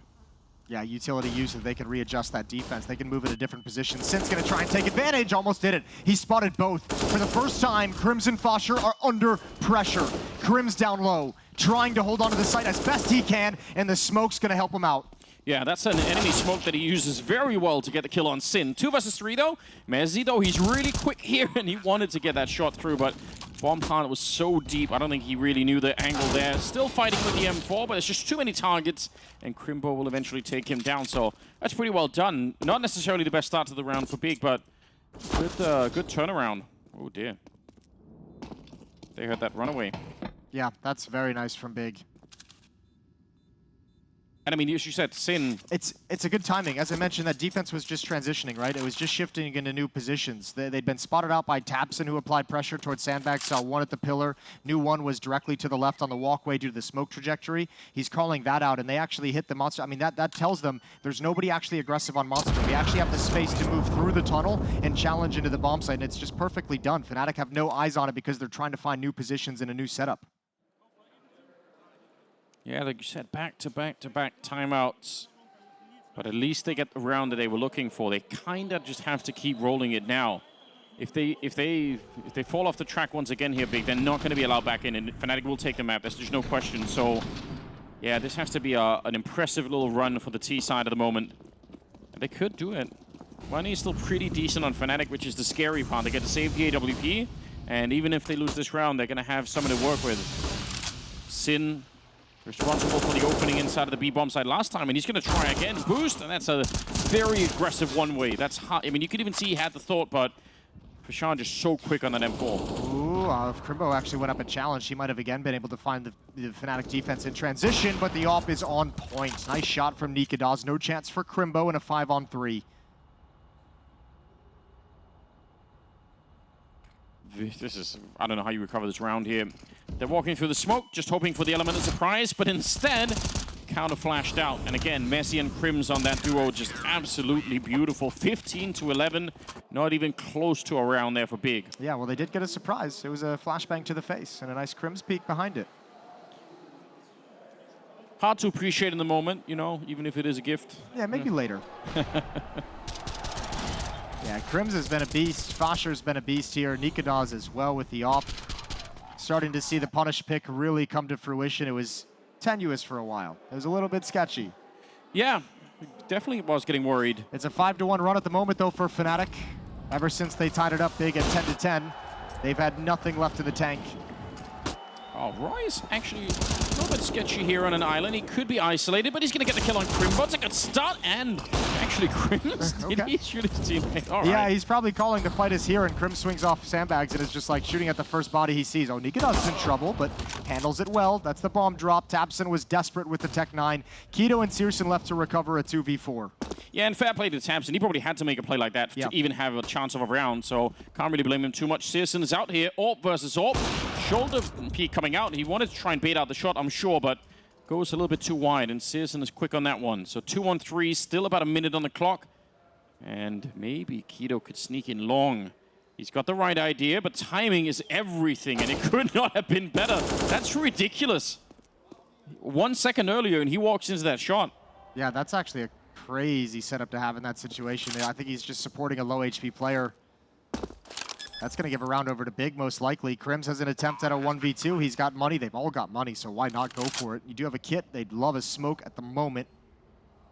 [SPEAKER 2] Yeah, utility user, they can readjust that defense. They can move it a different position. Sin's going to try and take advantage. Almost did it. He spotted both. For the first time, Crims and FaZe are under pressure. Crims down low, trying to hold onto the site as best he can, and the smoke's going to help him out.
[SPEAKER 1] Yeah, that's an enemy smoke that he uses very well to get the kill on Sin. 2 versus 3, though. Mezzi, though, he's really quick here, and he wanted to get that shot through, but bomb plant was so deep, I don't think he really knew the angle there. Still fighting with the M4, but it's just too many targets, and Crimbo will eventually take him down, so that's pretty well done. Not necessarily the best start to the round for Big, but good turnaround. Oh, dear. They heard that runaway.
[SPEAKER 2] Yeah, that's very nice from Big.
[SPEAKER 1] And I mean, as you said, Sin.
[SPEAKER 2] It's a good timing. As I mentioned, that defense was just transitioning, right? It was just shifting into new positions. They'd been spotted out by Tabson, who applied pressure towards sandbags, saw one at the pillar. New one was directly to the left on the walkway due to the smoke trajectory. He's calling that out, and they actually hit the Monster. I mean, that tells them there's nobody actually aggressive on Monster. We actually have the space to move through the tunnel and challenge into the bomb site, and it's just perfectly done. Fnatic have no eyes on it because they're trying to find new positions in a new setup.
[SPEAKER 1] Yeah, like you said, back-to-back timeouts. But at least they get the round that they were looking for. They kind of just have to keep rolling it now. If they fall off the track once again here, Big, they're not going to be allowed back in, and Fnatic will take the map. There's just no question. So, yeah, this has to be an impressive little run for the T side at the moment. And they could do it. Money is still pretty decent on Fnatic, which is the scary part. They get to save the AWP, and even if they lose this round, they're going to have someone to work with. Sin responsible for the opening inside of the B bomb side last time, and he's going to try again. Boost, and that's a very aggressive one-way. That's hard. I mean, you could even see he had the thought, but Fashan just so quick on that M4.
[SPEAKER 2] Ooh, if Crimbo actually went up and challenged, he might have again been able to find the Fnatic defense in transition, but the AWP is on point. Nice shot from Nikadaz. No chance for Crimbo in a 5-on-3.
[SPEAKER 1] This is, I don't know how you recover this round here. They're walking through the smoke, just hoping for the element of surprise, but instead, counter flashed out. And again, Messi and Crims on that duo, just absolutely beautiful. 15-11, not even close to a round there for Big.
[SPEAKER 2] Yeah, well, they did get a surprise. It was a flashbang to the face and a nice Crims peek behind it.
[SPEAKER 1] Hard to appreciate in the moment, you know, even if it is a gift.
[SPEAKER 2] Yeah, maybe later. Yeah, Crims has been a beast. Fasher's been a beast here. Nikadaz as well with the AWP. Starting to see the punish pick really come to fruition. It was tenuous for a while. It was a little bit sketchy.
[SPEAKER 1] Yeah, definitely was getting worried.
[SPEAKER 2] It's a 5-1 run at the moment, though, for Fnatic. Ever since they tied it up big at 10-10, they've had nothing left in the tank.
[SPEAKER 1] Oh, Roy's actually A little bit sketchy here on an island. He could be isolated, but he's going to get the kill on Crimbot's a good start, and actually Crims, did he shoot his teammate? All right.
[SPEAKER 2] Yeah, he's probably calling the fight is here, and Krim swings off sandbags and is just like shooting at the first body he sees. Oh, Nikodos is in trouble, but handles it well. That's the bomb drop. Tabson was desperate with the Tech 9. Keto and Searson left to recover a 2v4.
[SPEAKER 1] Yeah, and fair play to Tabson. He probably had to make a play like that to even have a chance of a round, so can't really blame him too much. Searson is out here. AWP versus AWP. Shoulder peek coming out. He wanted to try and bait out the shot, I'm sure, but goes a little bit too wide, and Searson is quick on that one. So 2-on-3, still about a minute on the clock. And maybe Keto could sneak in long. He's got the right idea, but timing is everything, and it could not have been better. That's ridiculous. 1 second earlier, and he walks into that shot.
[SPEAKER 2] Yeah, that's actually a crazy setup to have in that situation. I think he's just supporting a low HP player. That's going to give a round over to Big, most likely. Crims has an attempt at a 1v2. He's got money. They've all got money, so why not go for it? You do have a kit. They'd love a smoke at the moment.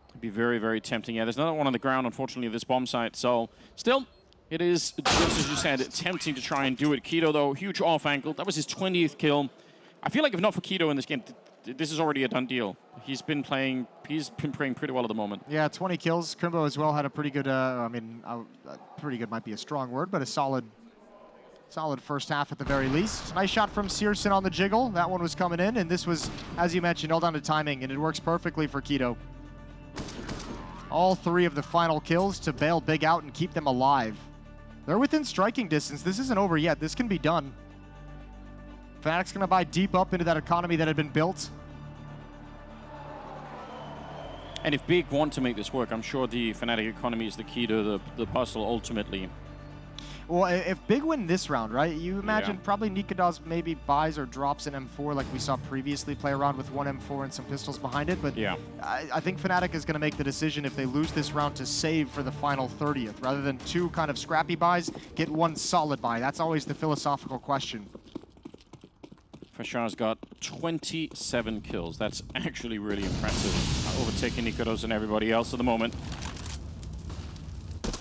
[SPEAKER 1] It'd be very, very tempting. Yeah, there's another one on the ground, unfortunately, at this bomb site. So, still, it is, just as you said, tempting to try and do it. Keto, though, huge off angle. That was his 20th kill. I feel like if not for Keto in this game, this is already a done deal. He's been playing pretty well at the moment.
[SPEAKER 2] Yeah, 20 kills. Crimbo as well had a pretty good, pretty good might be a strong word, but a solid first half at the very least. Nice shot from Searson on the jiggle. That one was coming in, and this was, as you mentioned, all down to timing, and it works perfectly for Keto. All 3 of the final kills to bail Big out and keep them alive. They're within striking distance. This isn't over yet. This can be done. Fnatic's going to buy deep up into that economy that had been built.
[SPEAKER 1] And if Big want to make this work, I'm sure the Fnatic economy is the key to the puzzle ultimately.
[SPEAKER 2] Well, if Big win this round, right, you imagine probably Nikodos maybe buys or drops an M4 like we saw previously, play around with one M4 and some pistols behind it, but
[SPEAKER 1] yeah.
[SPEAKER 2] I think Fnatic is going to make the decision if they lose this round to save for the final 30th. Rather than 2 kind of scrappy buys, get 1 solid buy. That's always the philosophical question.
[SPEAKER 1] Fashar's got 27 kills. That's actually really impressive. Overtaking Nikodos and everybody else at the moment.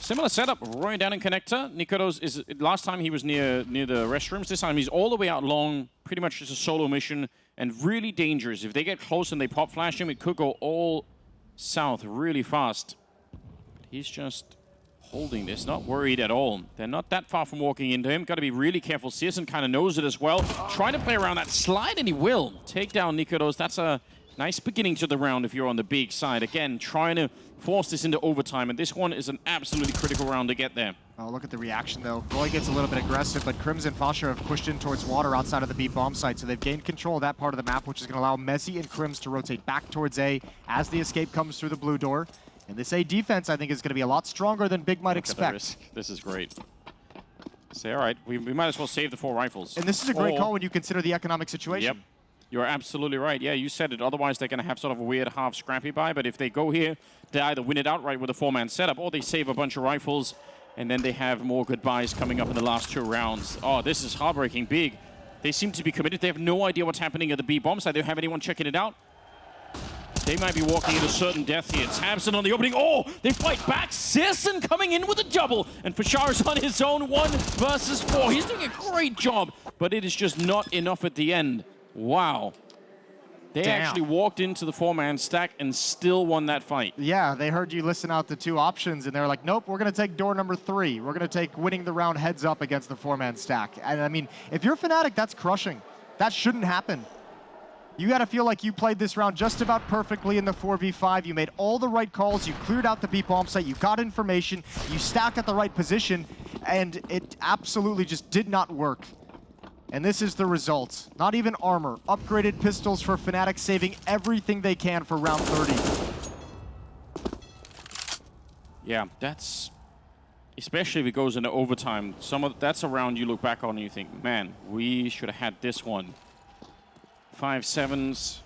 [SPEAKER 1] Similar setup, Roy down in connector. Nikodos is, last time he was near the restrooms. This time he's all the way out long, pretty much just a solo mission, and really dangerous. If they get close and they pop flash him, it could go all south really fast. But he's just holding this, not worried at all. They're not that far from walking into him. Got to be really careful. Searson kind of knows it as well. Trying to play around that slide, and he will. Take down Nikodos. That's a nice beginning to the round if you're on the Big side. Again, trying to force this into overtime, and this one is an absolutely critical round to get there.
[SPEAKER 2] Oh, look at the reaction, though. Roy gets a little bit aggressive, but Crims and Fasher have pushed in towards water outside of the B bomb site, so they've gained control of that part of the map, which is going to allow Messi and Crims to rotate back towards A as the escape comes through the blue door. And this A defense, I think, is going to be a lot stronger than Big might expect.
[SPEAKER 1] This is great. Say, all right, we might as well save the 4 rifles.
[SPEAKER 2] And this is a great call when you consider the economic situation.
[SPEAKER 1] Yep. You're absolutely right. Yeah, you said it. Otherwise, they're going to have sort of a weird half scrappy buy. But if they go here, they either win it outright with a 4-man setup, or they save a bunch of rifles, and then they have more good buys coming up in the last 2 rounds. Oh, this is heartbreaking. Big. They seem to be committed. They have no idea what's happening at the B bomb side. They don't have anyone checking it out. They might be walking into certain death here. Tabson on the opening. Oh, they fight back. Searson coming in with a double. And Fashar is on his own 1 versus 4. He's doing a great job, but it is just not enough at the end. Wow. They actually walked into the 4-man stack and still won that fight.
[SPEAKER 2] Yeah, they heard you listen out the 2 options, and they're like, nope, we're going to take door number 3. We're going to take winning the round heads up against the 4-man stack. And I mean, if you're Fnatic, that's crushing. That shouldn't happen. You got to feel like you played this round just about perfectly in the 4v5. You made all the right calls. You cleared out the B bomb site. You got information. You stacked at the right position, and it absolutely just did not work. And this is the result. Not even armor. Upgraded pistols for Fnatic, saving everything they can for round 30.
[SPEAKER 1] Yeah, that's... Especially if it goes into overtime. That's a round you look back on and you think, man, we should have had this one. 5-7s.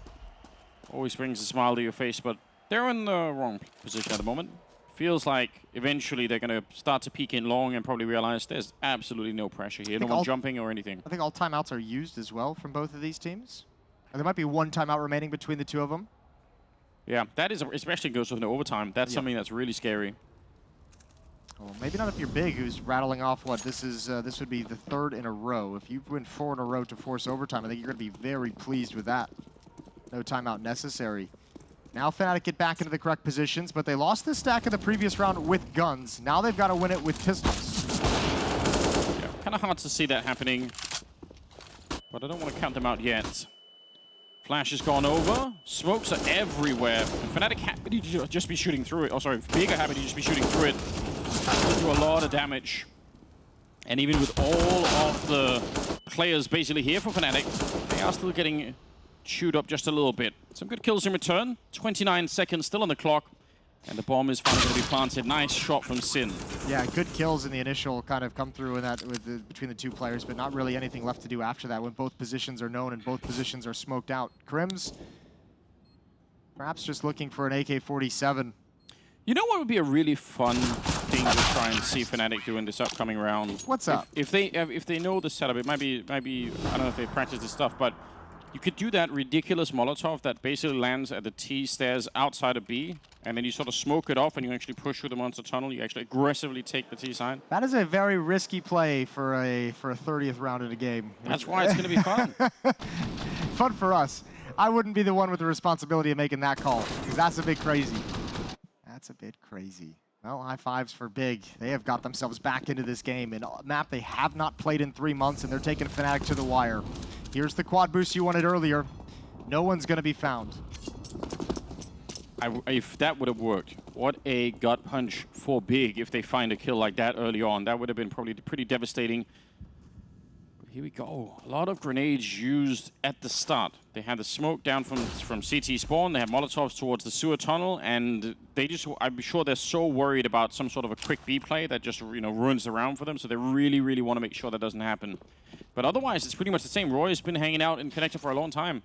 [SPEAKER 1] Always brings a smile to your face, but they're in the wrong position at the moment. Feels like eventually they're going to start to peek in long and probably realize there's absolutely no pressure here. No one jumping or anything.
[SPEAKER 2] I think all timeouts are used as well from both of these teams. And there might be 1 timeout remaining between the 2 of them.
[SPEAKER 1] Yeah, that is, especially goes with an overtime. That's something that's really scary.
[SPEAKER 2] Well, maybe not if you're Big, who's rattling off what this would be the 3rd in a row. If you win 4 in a row to force overtime, I think you're going to be very pleased with that. No timeout necessary. Now Fnatic get back into the correct positions, but they lost this stack in the previous round with guns. Now they've got to win it with pistols.
[SPEAKER 1] Yeah, kind of hard to see that happening, but I don't want to count them out yet. Flash has gone over. Smokes are everywhere. Fnatic happy to just be shooting through it. Oh, sorry, Big are happy to just be shooting through it. That's do a lot of damage. And even with all of the players basically here for Fnatic, they are still getting chewed up just a little bit. Some good kills in return. 29 seconds still on the clock. And the bomb is finally going to be planted. Nice shot from Sin.
[SPEAKER 2] Yeah, good kills in the initial kind of come through in that between the two players, but not really anything left to do after that when both positions are known and both positions are smoked out. Crims, perhaps just looking for an AK-47.
[SPEAKER 1] You know what would be a really fun thing to try and see Fnatic do in this upcoming round?
[SPEAKER 2] What's up?
[SPEAKER 1] If they know the setup, it might be I don't know if they practice this stuff, but you could do that ridiculous Molotov that basically lands at the T stairs outside of B, and then you sort of smoke it off and you actually push through the monster tunnel. You actually aggressively take the T side.
[SPEAKER 2] That is a very risky play for a 30th round in a game.
[SPEAKER 1] That's why it's going to be fun.
[SPEAKER 2] Fun for us. I wouldn't be the one with the responsibility of making that call, because that's a bit crazy. That's a bit crazy. Well, high fives for Big. They have got themselves back into this game in a map they have not played in 3 months, and they're taking Fnatic to the wire. Here's the quad boost you wanted earlier. No one's going to be found.
[SPEAKER 1] If that would have worked, what a gut punch for Big if they find a kill like that early on. That would have been probably pretty devastating. But here we go. A lot of grenades used at the start. They had the smoke down from CT spawn. They have Molotovs towards the sewer tunnel, and they just, I'm sure they're so worried about some sort of a quick B play that just, you know, ruins the round for them. So they really, really want to make sure that doesn't happen. But otherwise, it's pretty much the same. Roy has been hanging out in Connector for a long time.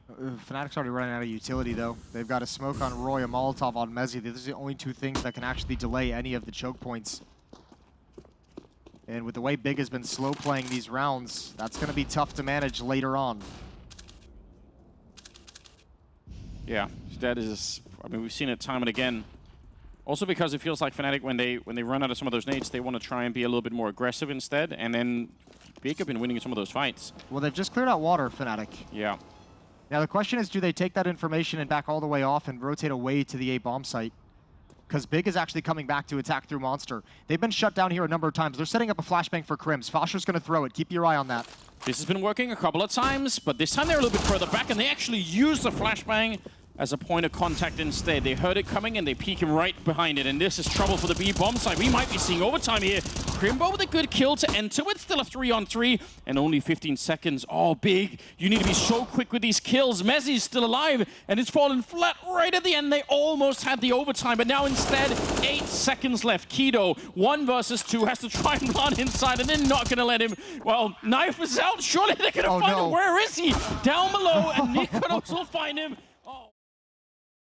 [SPEAKER 2] Fnatic's already running out of utility, though. They've got a smoke on Roy, a Molotov on Mezzi. These are the only two things that can actually delay any of the choke points. And with the way Big has been slow playing these rounds, that's going to be tough to manage later on.
[SPEAKER 1] Yeah, that is, I mean, we've seen it time and again. Also because it feels like Fnatic, when they run out of some of those nades, they want to try and be a little bit more aggressive instead, and then Big have been winning some of those fights.
[SPEAKER 2] Well, they've just cleared out water, Fnatic.
[SPEAKER 1] Yeah.
[SPEAKER 2] Now the question is, do they take that information and back all the way off and rotate away to the A bomb site? Because Big is actually coming back to attack through Monster. They've been shut down here a number of times. They're setting up a flashbang for Crims. Fosher's going to throw it. Keep your eye on that.
[SPEAKER 1] This has been working a couple of times, but this time they're a little bit further back, and they actually use the flashbang as a point of contact instead. They heard it coming, and they peek him right behind it, and this is trouble for the B bomb side. We might be seeing overtime here. Crimbo with a good kill to enter with still a 3-on-3, and only 15 seconds. Oh, Big, you need to be so quick with these kills. Mezzi's still alive, and it's fallen flat right at the end. They almost had the overtime, but now instead, 8 seconds left. Kido, 1 versus 2, has to try and run inside, and they're not going to let him. Well, Knife is out. Surely they're going to find him. Where is he? Down below, and Nick could also find him.